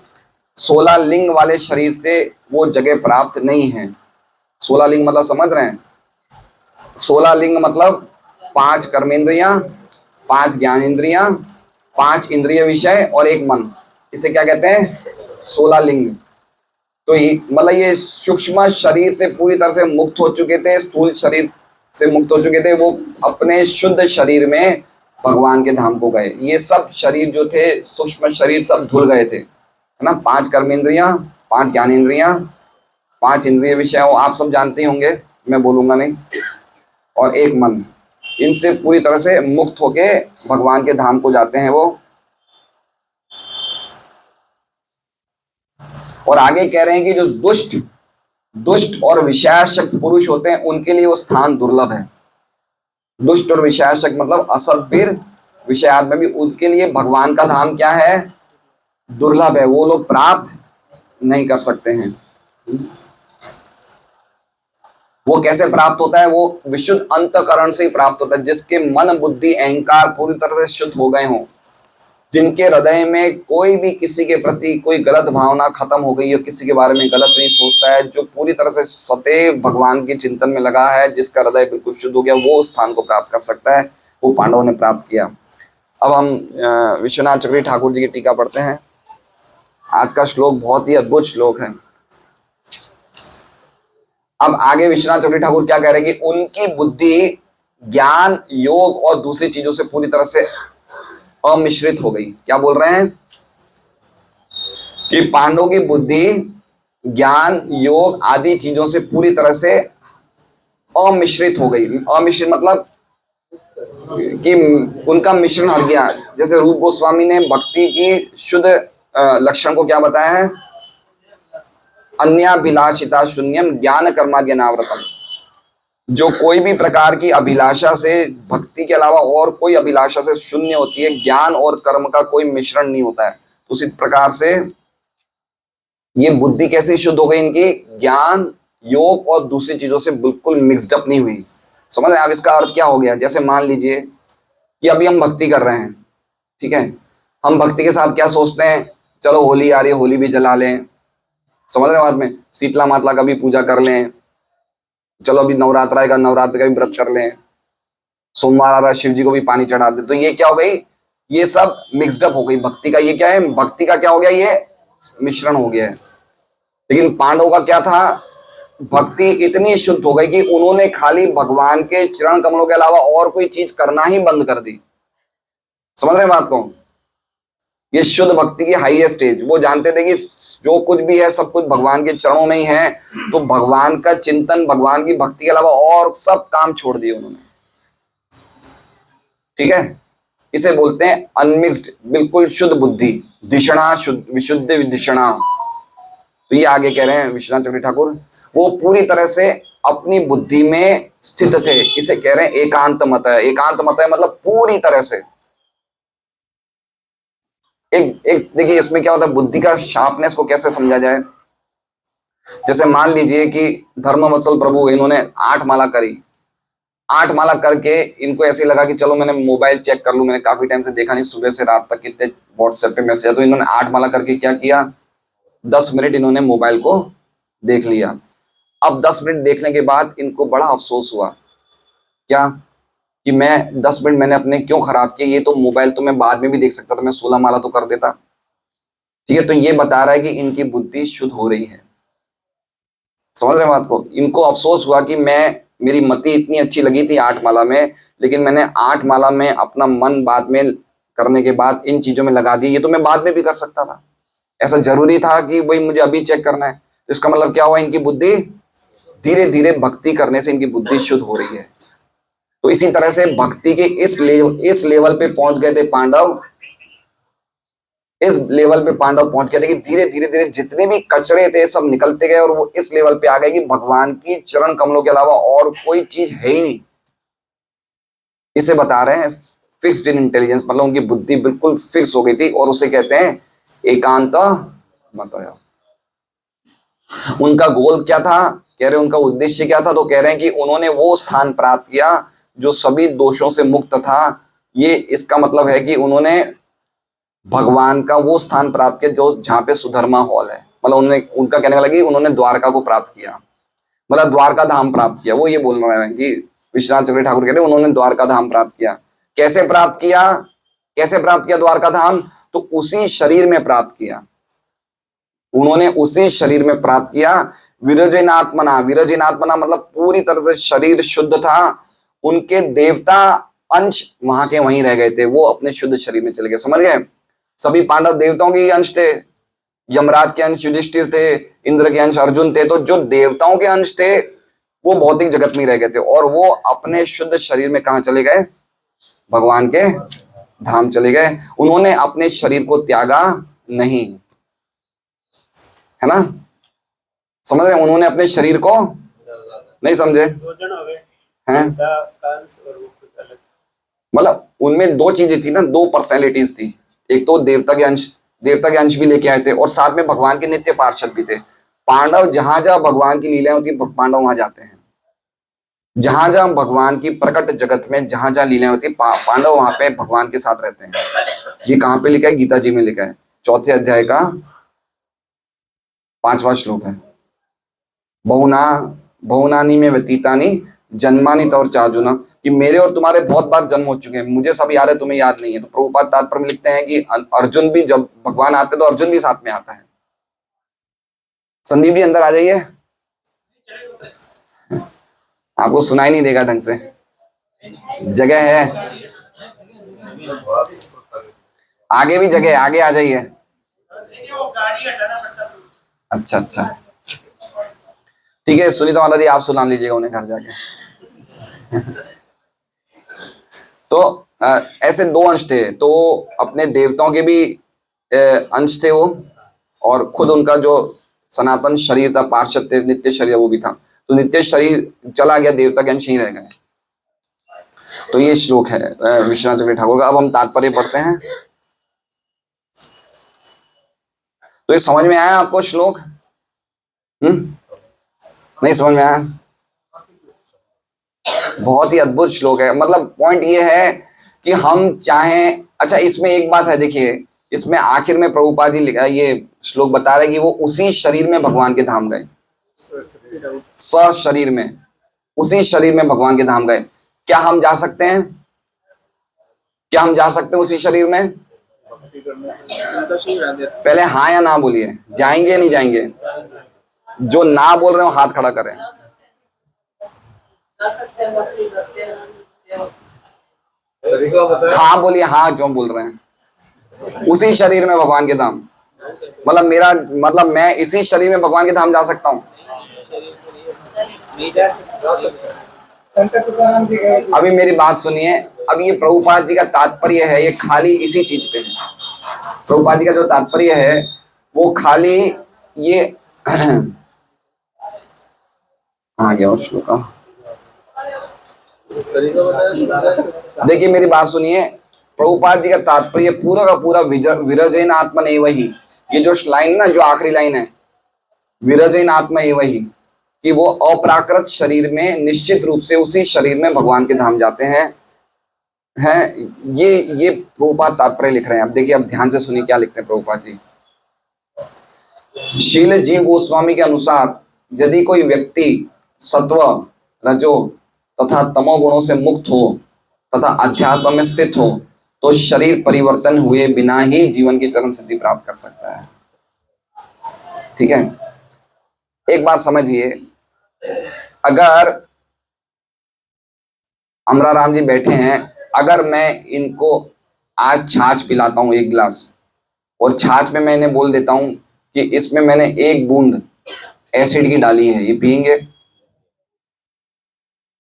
16 लिंग वाले शरीर से वो जगह प्राप्त नहीं है। 16 लिंग मतलब समझ रहे हैं? 16 लिंग मतलब 5 कर्मेंद्रियां, 5 ज्ञानेंद्रियां, 5 इंद्रिय विषय और 1 मन। इसे क्या कहते हैं? 16 लिंग। तो मतलब ये सूक्ष्म शरीर से पूरी तरह से मुक्त हो चुके थे, स्थूल शरीर से मुक्त हो चुके थे। वो अपने शुद्ध शरीर में भगवान के धाम को गए। ये सब शरीर जो थे, सूक्ष्म शरीर, सब धुल गए थे, है ना। 5 कर्मेंद्रियां, 5 ज्ञानेंद्रियां, 5 इंद्रिय विषय, वो आप सब जानते ही होंगे, मैं बोलूंगा नहीं, और 1 मन। इनसे पूरी तरह से मुक्त होके भगवान के धाम को जाते हैं वो। और आगे कह रहे हैं कि जो दुष्ट और विषयाशक्त पुरुष होते हैं, उनके लिए वो स्थान दुर्लभ है। दुष्ट और विषयाशक्त मतलब असभ्य विषयात में भी, उसके लिए भगवान का धाम क्या है? दुर्लभ है। वो लोग प्राप्त नहीं कर सकते हैं। वो कैसे प्राप्त होता है? वो विशुद्ध अंतःकरण से ही प्राप्त होता है। जिसके मन, बुद्धि, अहंकार पूरी तरह से शुद्ध हो गए हों, जिनके हृदय में कोई भी किसी के प्रति कोई गलत भावना खत्म हो गई हो, किसी के बारे में गलत नहीं सोचता है, जो पूरी तरह से सदैव भगवान के चिंतन में लगा है, जिसका हृदय बिल्कुल शुद्ध हो गया, वो उस स्थान को प्राप्त कर सकता है। वो पांडवों ने प्राप्त किया। अब हम विश्वनाथ चक्रवर्ती ठाकुर जी की टीका पढ़ते हैं। आज का श्लोक बहुत ही अद्भुत श्लोक है। अब आगे विश्वनाथ चक्रवर्ती ठाकुर क्या कह रहे हैं कि उनकी बुद्धि ज्ञान, योग और दूसरी चीजों से पूरी तरह से अमिश्रित हो गई। क्या बोल रहे हैं? कि पांडवों की बुद्धि ज्ञान, योग आदि चीजों से पूरी तरह से अमिश्रित हो गई। अमिश्रित मतलब कि उनका मिश्रण हट गया। जैसे रूप गोस्वामी ने भक्ति की शुद्ध लक्षण को क्या बताया है? अन्याभिलाषिता शून्यम ज्ञान कर्मा ज्ञानावृतम। जो कोई भी प्रकार की अभिलाषा से, भक्ति के अलावा और कोई अभिलाषा से शून्य होती है, ज्ञान और कर्म का कोई मिश्रण नहीं होता है। उसी प्रकार से ये बुद्धि कैसे शुद्ध हो गई इनकी? ज्ञान, योग और दूसरी चीजों से बिल्कुल मिक्सड अप नहीं हुई। समझ रहे हैं आप? इसका अर्थ क्या हो गया? जैसे मान लीजिए कि अभी हम भक्ति कर रहे हैं, ठीक है। हम भक्ति के साथ क्या सोचते हैं? चलो होली आ रही है, होली भी जला लें। समझ रहे हैं बात में? शीतला माता का भी पूजा कर लें। चलो अभी नवरात्र आएगा, नवरात्र का भी व्रत कर लें। सोमवार आ रहा है, शिव जी को भी पानी चढ़ा दे। तो ये क्या हो गई? ये सब मिक्सड अप हो गई भक्ति का। ये क्या है? भक्ति का क्या हो गया? ये मिश्रण हो गया है। लेकिन पांडवों का क्या था? भक्ति इतनी शुद्ध हो गई कि उन्होंने खाली भगवान के चरण कमलों के अलावा और कोई चीज करना ही बंद कर दी। समझ रहे हैं बात को? ये शुद्ध भक्ति की हाईएस्ट स्टेज। वो जानते थे कि जो कुछ भी है सब कुछ भगवान के चरणों में ही है। तो भगवान का चिंतन, भगवान की भक्ति के अलावा और सब काम छोड़ दिए उन्होंने। ठीक है, इसे बोलते हैं अनमिक्स्ड, बिल्कुल शुद्ध बुद्धि, दिशणा, विशुद्ध दिशणा। तो ये आगे कह रहे हैं विश्वनाथ चक्रवर्ती ठाकुर, वो पूरी तरह से अपनी बुद्धि में स्थित थे। इसे कह रहे हैं एकांत मत है। एकांत मत है मतलब पूरी तरह से। एक देखिए इसमें क्या होता है, बुद्धि का शार्पनेस को कैसे समझा जाए। जैसे मान लीजिए कि धर्मवत्सल प्रभु, इन्होंने 8 माला करी। 8 माला करके इनको ऐसे लगा कि चलो मैंने मोबाइल चेक कर लूं, मैंने काफी टाइम से देखा नहीं, सुबह से रात तक कितने व्हाट्सएप पे मैसेज है। तो इन्होंने 8 माला करके क्या किया, 10 मिनट इन्होंने मोबाइल को देख लिया। अब 10 मिनट देखने के बाद इनको बड़ा अफसोस हुआ, क्या कि मैं 10 मिनट मैंने अपने क्यों खराब किए। ये तो मोबाइल तो मैं बाद में भी देख सकता था, मैं 16 माला तो कर देता। ठीक है, तो ये बता रहा है कि इनकी बुद्धि शुद्ध हो रही है। समझ रहे हैं बात को? इनको अफसोस हुआ कि मेरी मति इतनी अच्छी लगी थी 8 माला में, लेकिन मैंने 8 माला में अपना मन बाद में करने के बाद इन चीजों में लगा दी। ये तो मैं बाद में भी कर सकता था, ऐसा जरूरी था कि भाई मुझे अभी चेक करना है। तो इसका मतलब क्या हुआ, इनकी बुद्धि धीरे धीरे भक्ति करने से इनकी बुद्धि शुद्ध हो रही है। तो इसी तरह से भक्ति के इस लेवल पे पहुंच गए थे पांडव। इस लेवल पे पांडव पहुंच गए थे कि धीरे धीरे धीरे जितने भी कचरे थे सब निकलते गए, और वो इस लेवल पे आ गए कि भगवान की चरण कमलों के अलावा और कोई चीज है ही नहीं। इसे बता रहे हैं फिक्स्ड इन इंटेलिजेंस, मतलब उनकी बुद्धि बिल्कुल फिक्स हो गई थी, और उसे कहते हैं एकांत मत। उनका गोल क्या था, कह रहे उनका उद्देश्य क्या था, तो कह रहे हैं कि उन्होंने वो स्थान प्राप्त किया जो सभी दोषों से मुक्त था। ये इसका मतलब है कि उन्होंने भगवान का वो स्थान प्राप्त किया जो जहाँ पे सुधर्मा हॉल है। मतलब उन्होंने, उनका कहने का लगी उन्होंने द्वारका को प्राप्त किया, मतलब द्वारका धाम प्राप्त किया। वो ये बोल रहे हैं कि विश्वनाथ चक्रवर्ती ठाकुर कह रहे हैं उन्होंने द्वारका धाम प्राप्त किया। कैसे प्राप्त किया? कैसे प्राप्त किया द्वारका धाम? तो उसी शरीर में प्राप्त किया, उन्होंने उसी शरीर में प्राप्त किया। विरजनात्मना, विरजनात्मना मतलब पूरी तरह से शरीर शुद्ध था। उनके देवता अंश वहां के वहीं रह गए थे, वो अपने शुद्ध शरीर में चले गए। समझ गए? सभी पांडव देवताओं के ही अंश थे। यमराज के अंश युधिष्ठिर थे, इंद्र के अंश अर्जुन थे। तो जो देवताओं के अंश थे वो भौतिक जगत में ही रह गए थे, और वो अपने शुद्ध शरीर में कहां चले गए? भगवान के धाम चले गए। उन्होंने अपने शरीर को त्यागा नहीं, है ना? समझ रहे? उन्होंने अपने शरीर को नहीं समझे हैं? मतलब उनमें दो चीजें थी ना, दो पर्सनैलिटीज थी। एक तो देवता के अंश भी लेके आए थे, और साथ में भगवान के नित्य पार्षद भी थे। पांडव जहां जहां भगवान की लीलाएं होती है पांडव वहां जाते हैं। जहां जहां भगवान की प्रकट जगत में जहां जहां लीलाएं होती है पांडव वहां पे भगवान के साथ रहते हैं। ये कहां पे लिखा है? गीता जी में लिखा है, 4थे अध्याय का 5वां श्लोक है। बहुना बहुनानी में व्यतीतानी जन्मानी तौर चार्जुना, कि मेरे और तुम्हारे बहुत बार जन्म हो चुके हैं, मुझे सब याद है, तुम्हें याद नहीं है। तो प्रभुपाद तात्पर्य में लिखते हैं कि अर्जुन भी, जब भगवान आते तो अर्जुन भी साथ में आता है। संदीप जी अंदर आ जाइए, आपको सुनाई नहीं देगा ढंग से, जगह है आगे भी जगह है, आगे आ जाइए। अच्छा अच्छा ठीक है, सुनीता माता जी आप सुना लीजिएगा उन्हें घर जाके। तो ऐसे दो अंश थे। तो अपने देवताओं के भी अंश थे वो, और खुद उनका जो सनातन शरीर था, पार्षद थे, नित्य शरीर वो भी था। तो नित्य शरीर चला गया, देवता के अंश ही रह गए। तो ये श्लोक है विश्वनाथ चक्रवर्ती ठाकुर का। अब हम तात्पर्य पढ़ते हैं। तो ये समझ में आया आपको श्लोक? नहीं समझ में आया? बहुत ही अद्भुत श्लोक है। मतलब पॉइंट ये है कि हम चाहें, अच्छा इसमें एक बात है, देखिए इसमें आखिर में प्रभुपाद जी ये श्लोक बता रहे कि वो उसी शरीर में भगवान के धाम गए, शरीर में, उसी शरीर में भगवान के धाम गए। क्या हम जा सकते हैं? क्या हम जा सकते हैं उसी शरीर में? पहले हाँ या ना बोलिए, जाएंगे या नहीं जाएंगे? जो ना बोल रहे हो हाथ खड़ा करें। हाँ बोलिए, हाँ जो बोल रहे हैं। उसी शरीर में भगवान के धाम, मतलब मेरा मतलब मैं इसी शरीर में भगवान के धाम जा सकता हूँ। अभी मेरी बात सुनिए। अब ये प्रभुपाद जी का तात्पर्य है, ये खाली इसी चीज पे है। प्रभुपाद जी का जो तात्पर्य है वो खाली ये आ गया श्लोक। देखिए मेरी बात सुनिए, प्रभुपाद जी का तात्पर्य पूरा का पूरा विरजन आत्मा एव ही, ये जो लाइन ना, जो आखिरी लाइन है, विरजन आत्मा एव ही, कि वो अप्राकृत शरीर में निश्चित रूप से उसी शरीर में भगवान के धाम जाते हैं। ये प्रभुपाद तात्पर्य लिख रहे हैं। अब देखिए, अब ध्यान से सुनिए क्या लिखते हैं प्रभुपाद जी। शील जीव गोस्वामी के अनुसार यदि कोई व्यक्ति सत्व, रजो तथा तमो गुणों से मुक्त हो तथा अध्यात्म में स्थित हो तो शरीर परिवर्तन हुए बिना ही जीवन की चरम सिद्धि प्राप्त कर सकता है। ठीक है, एक बात समझिए, अगर अमरा राम जी बैठे हैं, अगर मैं इनको आज छाछ पिलाता हूं 1 गिलास, और छाछ में मैंने बोल देता हूं कि इसमें मैंने 1 बूंद एसिड की डाली है, ये पियेंगे?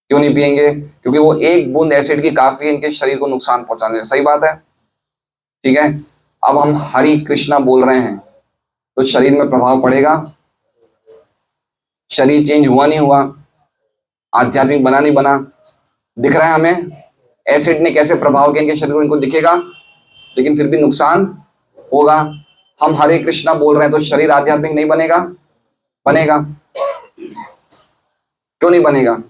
क्यों नहीं पियेंगे? क्योंकि वो 1 बूंद एसिड की काफी इनके शरीर को नुकसान पहुंचाने। सही बात है, ठीक है। अब हम हरि कृष्णा बोल रहे हैं तो शरीर में प्रभाव पड़ेगा? शरीर चेंज हुआ नहीं हुआ? आध्यात्मिक बना नहीं बना? दिख रहा है हमें एसिड ने कैसे प्रभाव किया इनके शरीर को, इनको दिखेगा, लेकिन फिर भी नुकसान होगा। हम हरे कृष्णा बोल रहे हैं तो शरीर आध्यात्मिक नहीं बनेगा? बनेगा। क्यों नहीं बनेगा?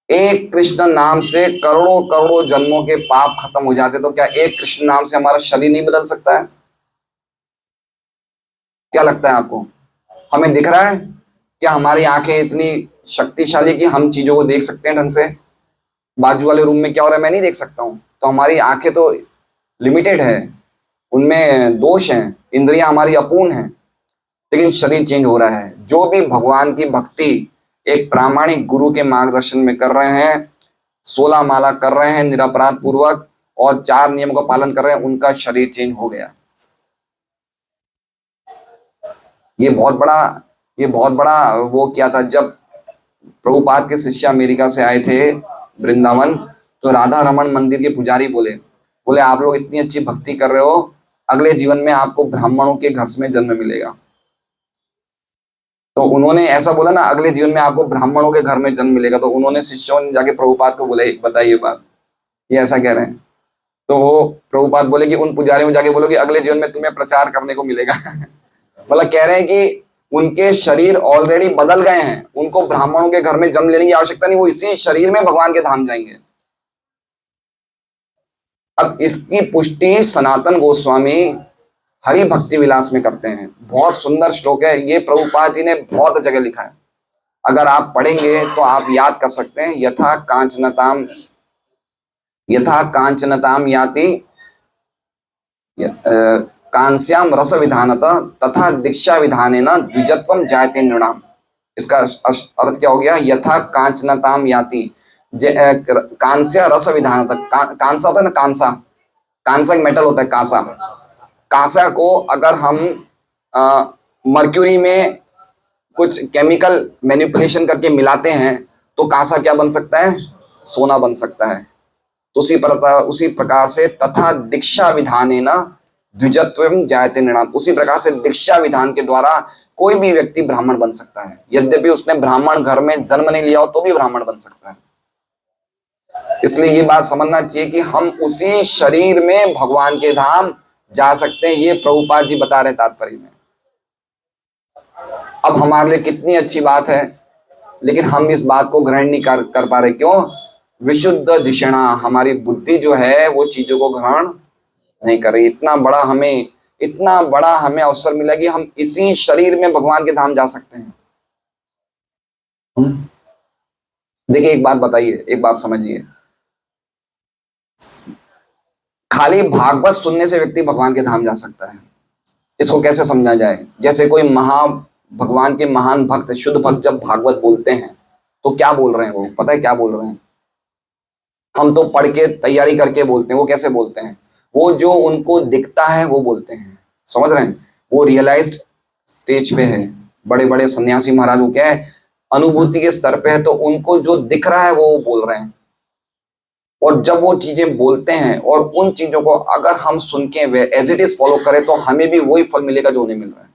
एक कृष्ण नाम से करोड़ों करोड़ों जन्मों के पाप खत्म हो जाते, तो क्या एक कृष्ण नाम से हमारा शरीर नहीं बदल सकता है? क्या लगता है आपको? हमें दिख रहा है? क्या हमारी आंखें इतनी शक्तिशाली कि हम चीजों को देख सकते हैं ढंग से? बाजू वाले रूम में क्या हो रहा है मैं नहीं देख सकता हूँ, तो हमारी आंखें तो लिमिटेड है, उनमें दोष हैं, इंद्रियां हमारी अपूर्ण हैं, लेकिन शरीर चेंज हो रहा है। जो भी भगवान की भक्ति एक प्रामाणिक गुरु के मार्गदर्शन में कर रहे हैं, 16 माला कर रहे हैं निरपराध पूर्वक और 4 नियम का पालन कर रहे हैं, उनका शरीर चेंज हो गया। ये बहुत बड़ा वो क्या था, जब प्रभुपाद के शिष्य अमेरिका से आए थे वृंदावन, तो राधा रमन मंदिर के पुजारी बोले आप लोग इतनी अच्छी भक्ति कर रहे हो, अगले जीवन में आपको ब्राह्मणों के घर में जन्म मिलेगा। तो उन्होंने ऐसा बोला ना, अगले जीवन में आपको ब्राह्मणों के घर में जन्म मिलेगा, तो उन्होंने शिष्यों ने जाके प्रभुपाद को बोले बताइए बात, ये ऐसा कह रहे हैं। तो वो प्रभुपाद बोले कि उन पुजारियों को जाके बोलो कि अगले जीवन में तुम्हें प्रचार करने को मिलेगा। मतलब कह रहे हैं कि उनके शरीर ऑलरेडी बदल गए हैं, उनको ब्राह्मणों के घर में जन्म लेने की आवश्यकता नहीं, वो इसी शरीर में भगवान के धाम जाएंगे। अब इसकी पुष्टि सनातन गोस्वामी हरि भक्ति विलास में करते हैं। बहुत सुंदर श्लोक है ये, प्रभुपाद जी ने बहुत जगह लिखा है, अगर आप पढ़ेंगे तो आप याद कर सकते हैं। यथा कांचनताम याति कांस्याम रस विधानत तथा दीक्षा विधानेन द्विजत्वम जायते नृणाम। इसका अर्थ क्या हो गया? यथा कांचनताम याति, कांस्य रस विधानत, कांसा होता है ना, कांसा एक मेटल होता है, कांसा को अगर हम मर्क्यूरी में कुछ केमिकल मैनिपुलेशन करके मिलाते हैं तो कांसा क्या बन सकता है? सोना बन सकता है। तो उसी प्रकार से तथा दीक्षा विधानेन द्विजत्वम जायते नृणाम, उसी प्रकार से दीक्षा विधान के द्वारा कोई भी व्यक्ति ब्राह्मण बन सकता है, यद्यपि उसने ब्राह्मण घर में जन्म नहीं लिया हो तो भी ब्राह्मण बन सकता है। इसलिए ये बात समझना चाहिए कि हम उसी शरीर में भगवान के धाम जा सकते हैं, ये प्रभुपाद जी बता रहे तात्पर्य में। अब हमारे लिए कितनी अच्छी बात है, लेकिन हम इस बात को ग्रहण नहीं कर पा रहे। क्यों? विशुद्ध दिशणा, हमारी बुद्धि जो है वो चीजों को ग्रहण नहीं कर रही। इतना बड़ा हमें अवसर मिला कि हम इसी शरीर में भगवान के धाम जा सकते हैं। देखिए एक बात बताइए, एक बात समझिए, खाली भागवत सुनने से व्यक्ति भगवान के धाम जा सकता है। इसको कैसे समझा जाए? जैसे कोई भगवान के महान भक्त, शुद्ध भक्त जब भागवत बोलते हैं तो क्या बोल रहे हैं? वो पता है क्या बोल रहे हैं? हम तो पढ़ के तैयारी करके बोलते हैं, वो कैसे बोलते हैं? वो जो उनको दिखता है वो बोलते हैं, समझ रहे हैं? वो रियलाइज्ड स्टेज पे है, बड़े बड़े सन्यासी महाराज वो क्या है, अनुभूति के स्तर पे है, तो उनको जो दिख रहा है वो बोल रहे हैं। और जब वो चीजें बोलते हैं और उन चीजों को अगर हम सुन के एज इट इज फॉलो करें तो हमें भी वही फल मिलेगा जो उन्हें मिल रहा है।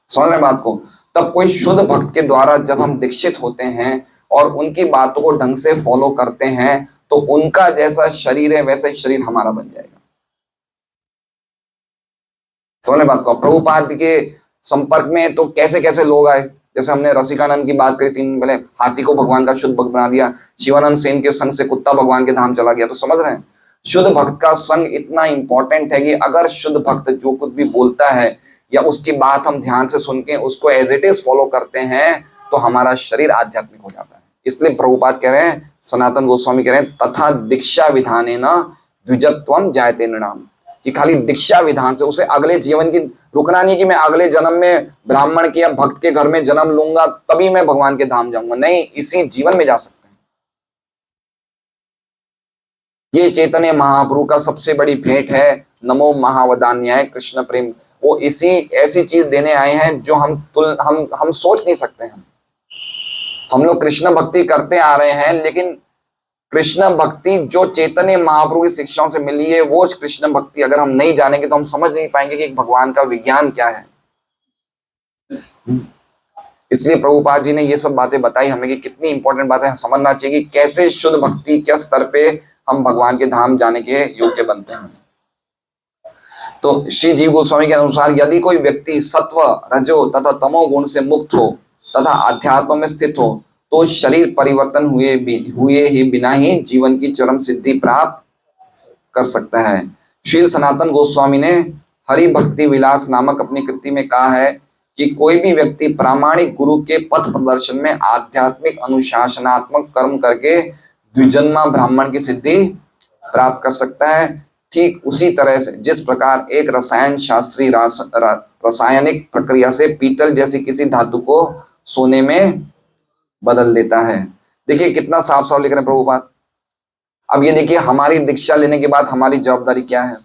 समझ रहे बात को? तब कोई शुद्ध भक्त के द्वारा जब हम दीक्षित होते हैं और उनकी बातों को ढंग से फॉलो करते हैं तो उनका जैसा शरीर है वैसा ही शरीर हमारा बन जाएगा। समझ रहे बात को? प्रभुपाद के संपर्क में तो कैसे कैसे लोग आए, जैसे हमने रसिकानंद की बात करी 3 दिन पहले, हाथी को भगवान का शुद्ध भक्त बना दिया। शिवानंद सेन के संग से कुत्ता भगवान के धाम चला गया। तो समझ रहे हैं, शुद्ध भक्त का संग इतना इंपॉर्टेंट है कि अगर शुद्ध भक्त जो कुछ भी बोलता है या उसकी बात हम ध्यान से सुन के उसको एज इट इज फॉलो करते हैं तो हमारा शरीर आध्यात्मिक हो जाता है। इसलिए प्रभुपाद कह रहे हैं, सनातन गोस्वामी कह रहे हैं, तथा दीक्षा विधानेन द्विजत्वम जायते नृणाम, कि खाली दीक्षा विधान से उसे अगले जीवन की रुकना नहीं कि मैं अगले जन्म में ब्राह्मण के या भक्त के घर में जन्म लूंगा तभी मैं भगवान के धाम जाऊंगा, नहीं, इसी जीवन में जा सकते हैं। ये चैतन्य महाप्रभु का सबसे बड़ी भेंट है, नमो महावदान्याय कृष्ण प्रेम। वो इसी ऐसी चीज देने आए हैं जो हम सोच नहीं सकते हैं। हम लोग कृष्ण भक्ति करते आ रहे हैं, लेकिन कृष्ण भक्ति जो चैतन्य महाप्रभु की शिक्षाओं से मिली है वो कृष्ण भक्ति अगर हम नहीं जानेंगे तो हम समझ नहीं पाएंगे कि भगवान का विज्ञान क्या है। इसलिए प्रभुपाद जी ने ये सब बातें बताई हमें कि कितनी इंपॉर्टेंट बातें समझना चाहिए कि कैसे शुद्ध भक्ति के स्तर पे हम भगवान के धाम जाने के योग्य बनते हैं। तो श्री जीव गोस्वामी के अनुसार यदि कोई व्यक्ति सत्व, रजो तथा तमो गुण से मुक्त हो तथा अध्यात्म में स्थित हो तो शरीर परिवर्तन हुए ही बिना ही जीवन की चरम सिद्धि प्राप्त कर सकता है। श्री सनातन गोस्वामी ने हरि भक्ति विलास नामक अपनी कृति में कहा है कि कोई भी व्यक्ति प्रामाणिक गुरु के पथ प्रदर्शन में आध्यात्मिक अनुशासनात्मक कर्म करके द्विजन्मा ब्राह्मण की सिद्धि प्राप्त कर सकता है। ठीक उसी तरह से जिस प्रकार एक रसायन शास्त्री रासायनिक प्रक्रिया से पीतल जैसी किसी धातु को सोने में बदल देता है। देखिए कितना साफ साफ लिख रहे हैं प्रभुपाद। अब ये देखिए हमारी दीक्षा लेने के बाद हमारी जवाबदारी क्या है।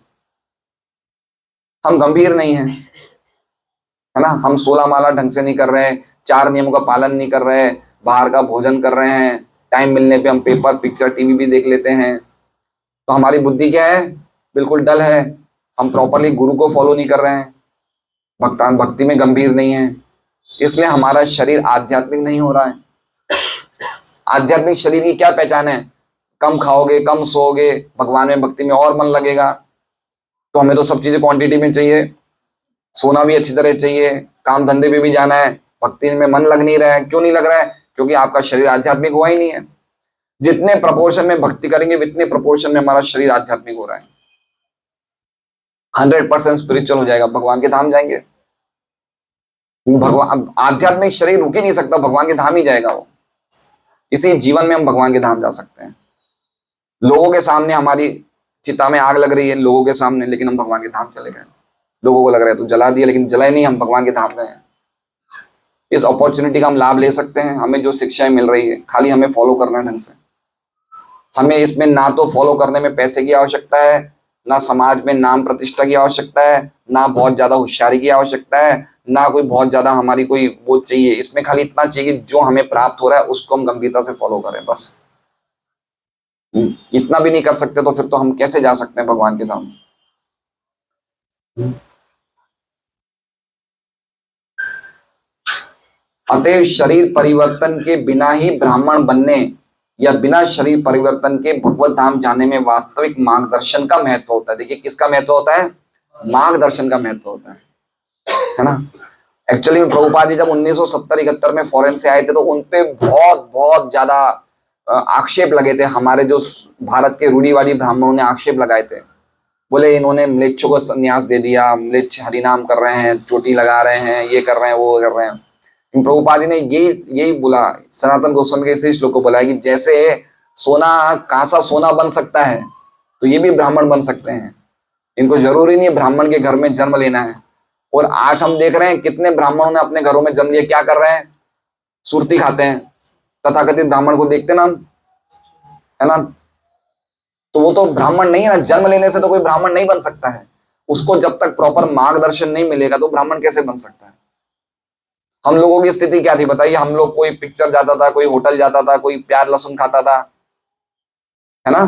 हम गंभीर नहीं है, है ना। हम 16 माला ढंग से नहीं कर रहे, 4 नियमों का पालन नहीं कर रहे, बाहर का भोजन कर रहे हैं, टाइम मिलने पे हम पेपर पिक्चर टीवी भी देख लेते हैं। तो हमारी बुद्धि क्या है, बिल्कुल डल है। हम प्रॉपरली गुरु को फॉलो नहीं कर रहे हैं, भक्ति में गंभीर नहीं है, इसलिए हमारा शरीर आध्यात्मिक नहीं हो रहा है। आध्यात्मिक शरीर की क्या पहचान है, कम खाओगे, कम सोओगे, भगवान में भक्ति में और मन लगेगा। तो हमें तो सब चीजें क्वांटिटी में चाहिए, सोना भी अच्छी तरह चाहिए, काम धंधे पे भी जाना है, भक्ति में मन लग नहीं रहा है। क्यों नहीं लग रहा है, क्योंकि आपका शरीर आध्यात्मिक हुआ ही नहीं है। जितने प्रपोर्शन में भक्ति करेंगे उतने प्रपोर्शन में हमारा शरीर आध्यात्मिक हो रहा है। 100% स्पिरिचुअल हो जाएगा, भगवान के धाम जाएंगे। भगवान आध्यात्मिक शरीर रुक ही नहीं सकता, भगवान के धाम ही जाएगा वो। इसी जीवन में हम भगवान के धाम जा सकते हैं। लोगों के सामने हमारी चिता में आग लग रही है, लोगों के सामने, लेकिन हम भगवान के धाम चले गए। लोगों को लग रहा है तो जला दिया, लेकिन जलाए नहीं, हम भगवान के धाम गए हैं। इस अपॉर्चुनिटी का हम लाभ ले सकते हैं। हमें जो शिक्षाएं मिल रही है, खाली हमें फॉलो करना है ढंग से। हमें इसमें ना तो फॉलो करने में पैसे की आवश्यकता है, ना समाज में नाम प्रतिष्ठा की आवश्यकता है, ना बहुत ज्यादा होशियारी की आवश्यकता है, ना कोई बहुत ज्यादा हमारी कोई वो चाहिए। इसमें खाली इतना चाहिए कि जो हमें प्राप्त हो रहा है उसको हम गंभीरता से फॉलो करें, बस। इतना भी नहीं कर सकते तो फिर तो हम कैसे जा सकते हैं भगवान के धाम। अतएव शरीर परिवर्तन के बिना ही ब्राह्मण बनने या बिना शरीर परिवर्तन के भगवत धाम जाने में वास्तविक मार्गदर्शन का महत्व होता है। देखिए किसका महत्व होता है, मार्गदर्शन का महत्व होता है ना। एक्चुअली में प्रभुपाद जी जब 1970-71 में फॉरेन से आए थे तो उनपे बहुत बहुत ज्यादा आक्षेप लगे थे। हमारे जो भारत के रूढ़िवादी ब्राह्मणों ने आक्षेप लगाए थे, बोले इन्होंने म्लेच्छों को संन्यास दे दिया, म्लेच्छ हरिनाम कर रहे हैं, चोटी लगा रहे हैं, ये कर रहे हैं, वो कर रहे हैं। प्रभुपाद जी ने यही बोला, सनातन गोस्वामी के इसी श्लोक को बोला कि जैसे सोना कांसा सोना बन सकता है तो ये भी ब्राह्मण बन सकते हैं। इनको जरूरी नहीं है ब्राह्मण के घर में जन्म लेना है। और आज हम देख रहे हैं कितने ब्राह्मणों ने अपने घरों में जन्म लिया, क्या कर रहे हैं, सुरती खाते हैं। तथाकथित ब्राह्मण को देखते ना, है ना। तो वो तो ब्राह्मण नहीं है ना, जन्म लेने से तो कोई ब्राह्मण नहीं बन सकता है। उसको जब तक प्रॉपर मार्गदर्शन नहीं मिलेगा तो ब्राह्मण कैसे बन सकता है। हम लोगों की स्थिति क्या थी बताइए, हम लोग कोई पिक्चर जाता था, कोई होटल जाता था, कोई प्याज लहसुन खाता था, है ना।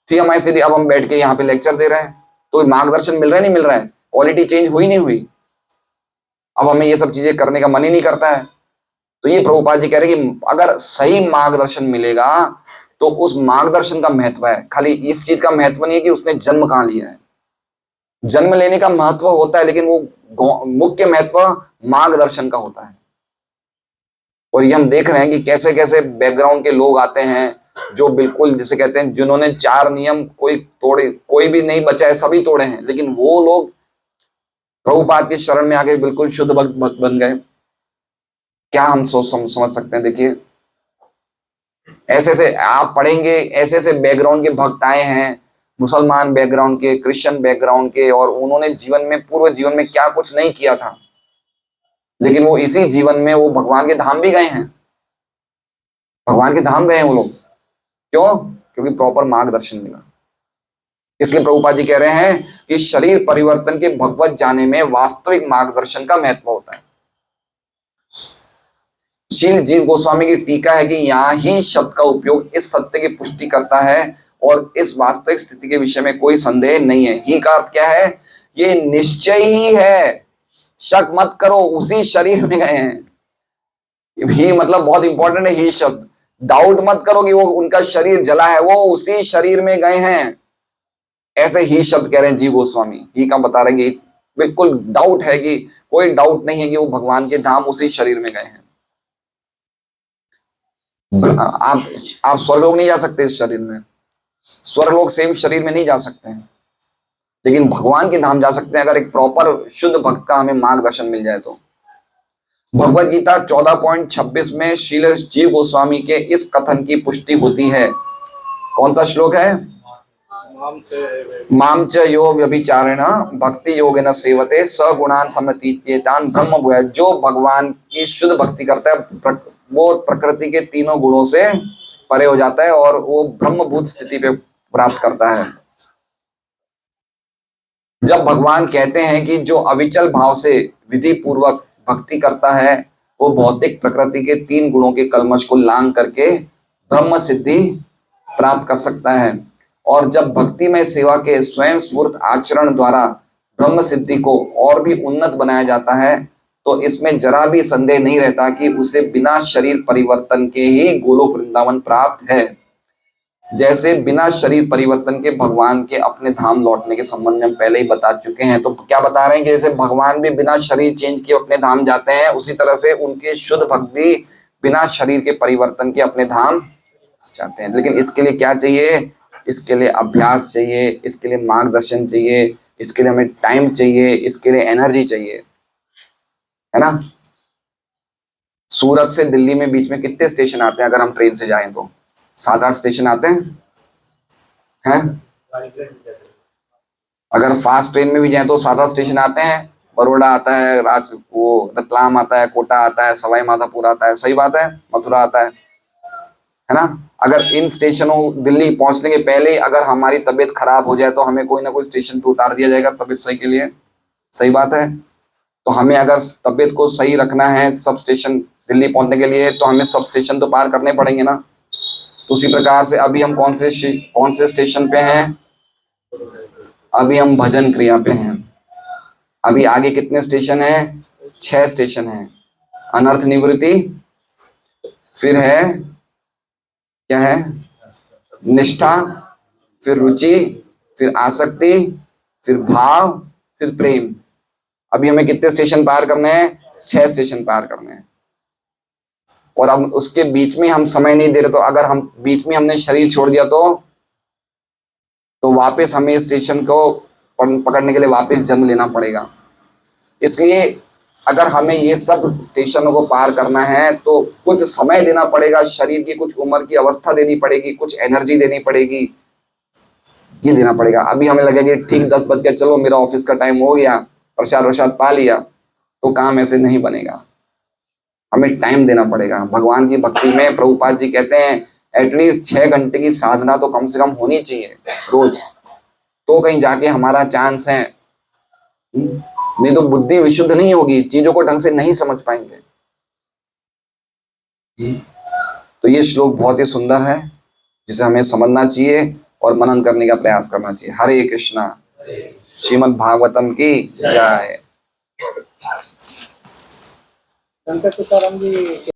थी हमारी स्थिति। अब हम बैठ के यहाँ पे लेक्चर दे रहे हैं तो मार्गदर्शन मिल रहा है, नहीं मिल रहा है, क्वालिटी चेंज हुई नहीं हुई। अब हमें ये सब चीजें करने का मन ही नहीं करता है। तो ये प्रभुपाद जी कह रहे हैं कि अगर सही मार्गदर्शन मिलेगा तो उस मार्गदर्शन का महत्व है। खाली इस चीज का महत्व नहीं है कि उसने जन्म कहाँ लिया है। जन्म लेने का महत्व होता है, लेकिन वो मुख्य महत्व मार्गदर्शन का होता है। और ये हम देख रहे हैं कि कैसे कैसे बैकग्राउंड के लोग आते हैं जो बिल्कुल जिसे कहते हैं, जिन्होंने 4 नियम कोई तोड़े, कोई भी नहीं बचा है, सभी तोड़े हैं, लेकिन वो लोग प्रभुपाद के शरण में आके बिल्कुल शुद्ध भक्त बन गए। क्या हम समझ सकते हैं। देखिए ऐसे ऐसे आप पढ़ेंगे, ऐसे ऐसे बैकग्राउंड के भक्त आए हैं, मुसलमान बैकग्राउंड के, क्रिश्चियन बैकग्राउंड के, और उन्होंने जीवन में, पूर्व जीवन में क्या कुछ नहीं किया था, लेकिन वो इसी जीवन में वो भगवान के धाम भी गए हैं। भगवान के धाम गए हैं वो लोग। क्यों? क्योंकि प्रॉपर मार्गदर्शन मिला। इसलिए प्रभुपाद जी कह रहे हैं कि शरीर परिवर्तन के भगवत जाने में वास्तविक मार्गदर्शन का महत्व होता है। शील जीव गोस्वामी की टीका है कि यहाँ ही शब्द का उपयोग इस सत्य की पुष्टि करता है और इस वास्तविक स्थिति के विषय में कोई संदेह नहीं है। ही का अर्थ क्या है? ये निश्चय ही है, शक मत करो, उसी शरीर में गए हैं। ही मतलब बहुत इंपॉर्टेंट है, ही शब्द। डाउट मत करो कि वो उनका शरीर जला है, वो उसी शरीर में गए हैं। ऐसे ही शब्द कह रहे हैं जीव गोस्वामी। ही का बता रहे हैं कि बिल्कुल डाउट है, कि कोई डाउट नहीं है कि वो भगवान के धाम उसी शरीर में गए हैं। आप स्वर्गलोक नहीं जा सकते इस शरीर में, स्वर्गलोक सेम शरीर में नहीं जा सकते हैं, लेकिन भगवान के धाम जा सकते हैं अगर एक प्रॉपर शुद्ध भक्त का हमें मार्गदर्शन मिल जाए तो। भगवत गीता 14.26 में श्रील जीव गोस्वामी के इस कथन की पुष्टि होती है। कौन सा श्लोक है? माम च यो व्यभिचारेण भक्ति योगेन सेवते सगुणान समतीत्येतान ब्रह्म भूय। जो भगवान की शुद्ध भक्ति करता है वो प्रकृति के तीनों गुणों से परे हो जाता है और वो ब्रह्मभूत स्थिति पे प्राप्त करता है। जब भगवान कहते हैं कि जो अविचल भाव से विधि पूर्वक भक्ति करता है वो भौतिक प्रकृति के 3 गुणों के कलमश को लांग करके ब्रह्म सिद्धि प्राप्त कर सकता है। और जब भक्ति में सेवा के स्वयं स्फूर्त आचरण द्वारा ब्रह्म सिद्धि को और भी उन्नत बनाया जाता है तो इसमें जरा भी संदेह नहीं रहता कि उसे बिना शरीर परिवर्तन के ही गोलोक वृंदावन प्राप्त है। जैसे बिना शरीर परिवर्तन के भगवान के अपने धाम लौटने के संबंध में हम पहले ही बता चुके हैं, तो क्या बता रहे हैं कि जैसे भगवान भी बिना शरीर चेंज किए अपने धाम जाते हैं, उसी तरह से उनके शुद्ध भक्त भी बिना शरीर के परिवर्तन के अपने धाम जाते हैं। लेकिन इसके लिए क्या चाहिए? इसके लिए अभ्यास चाहिए, इसके लिए मार्गदर्शन चाहिए, इसके लिए हमें टाइम चाहिए, इसके लिए एनर्जी चाहिए, है ना। सूरत से दिल्ली में बीच में कितने स्टेशन आते हैं? अगर हम ट्रेन से जाएं तो 7-8 स्टेशन आते हैं। अगर फास्ट ट्रेन में भी जाए तो 7-8 स्टेशन आते हैं। बड़ौदा आता है, रतलाम आता है, कोटा आता है, सवाई माधोपुर आता है, सही बात है, मथुरा आता है ना। अगर इन स्टेशनों दिल्ली पहुंचने के पहले अगर हमारी तबीयत खराब हो जाए तो हमें कोई ना कोई स्टेशन पे उतार दिया जाएगा तबीयत सही के लिए, सही बात है। तो हमें अगर तबीयत को सही रखना है सब स्टेशन दिल्ली पहुंचने के लिए तो हमें सब स्टेशन तो पार करने पड़ेंगे ना। तो उसी प्रकार से अभी हम कौन से स्टेशन पे हैं? अभी हम भजन क्रिया पे हैं। अभी आगे कितने स्टेशन हैं? 6 स्टेशन हैं। अनर्थ निवृत्ति, फिर है क्या है? निष्ठा, फिर रुचि, फिर आसक्ति, फिर भाव, फिर प्रेम। अभी हमें कितने स्टेशन पार करने हैं? 6 स्टेशन पार करने हैं। और अब उसके बीच में हम समय नहीं दे रहे तो अगर हम बीच में हमने शरीर छोड़ दिया तो वापस हमें इस स्टेशन को पकड़ने के लिए वापस जन्म लेना पड़ेगा। इसलिए अगर हमें ये सब स्टेशनों को पार करना है तो कुछ समय देना पड़ेगा, शरीर की कुछ उम्र की अवस्था देनी पड़ेगी, कुछ एनर्जी देनी पड़ेगी, ये देना पड़ेगा। अभी हमें लगेगा कि ठीक 10 बज गया, चलो मेरा ऑफिस का टाइम हो गया, प्रसाद वरसाद पा लिया, तो काम ऐसे नहीं बनेगा। हमें टाइम देना पड़ेगा। भगवान की भक्ति में प्रभुपाद जी कहते हैं एटलीस्ट 6 घंटे की साधना तो कम से कम होनी चाहिए रोज, तो कहीं जाके हमारा चांस है। नहीं तो बुद्धि विशुद्ध नहीं होगी, चीजों को ढंग से नहीं समझ पाएंगे। तो ये श्लोक बहुत ही सुंदर है जिसे हमें समझना चाहिए और मनन करने का प्रयास करना चाहिए। हरे कृष्णा। श्रीमद् भागवतम की जय। शंकर तुकाराम जी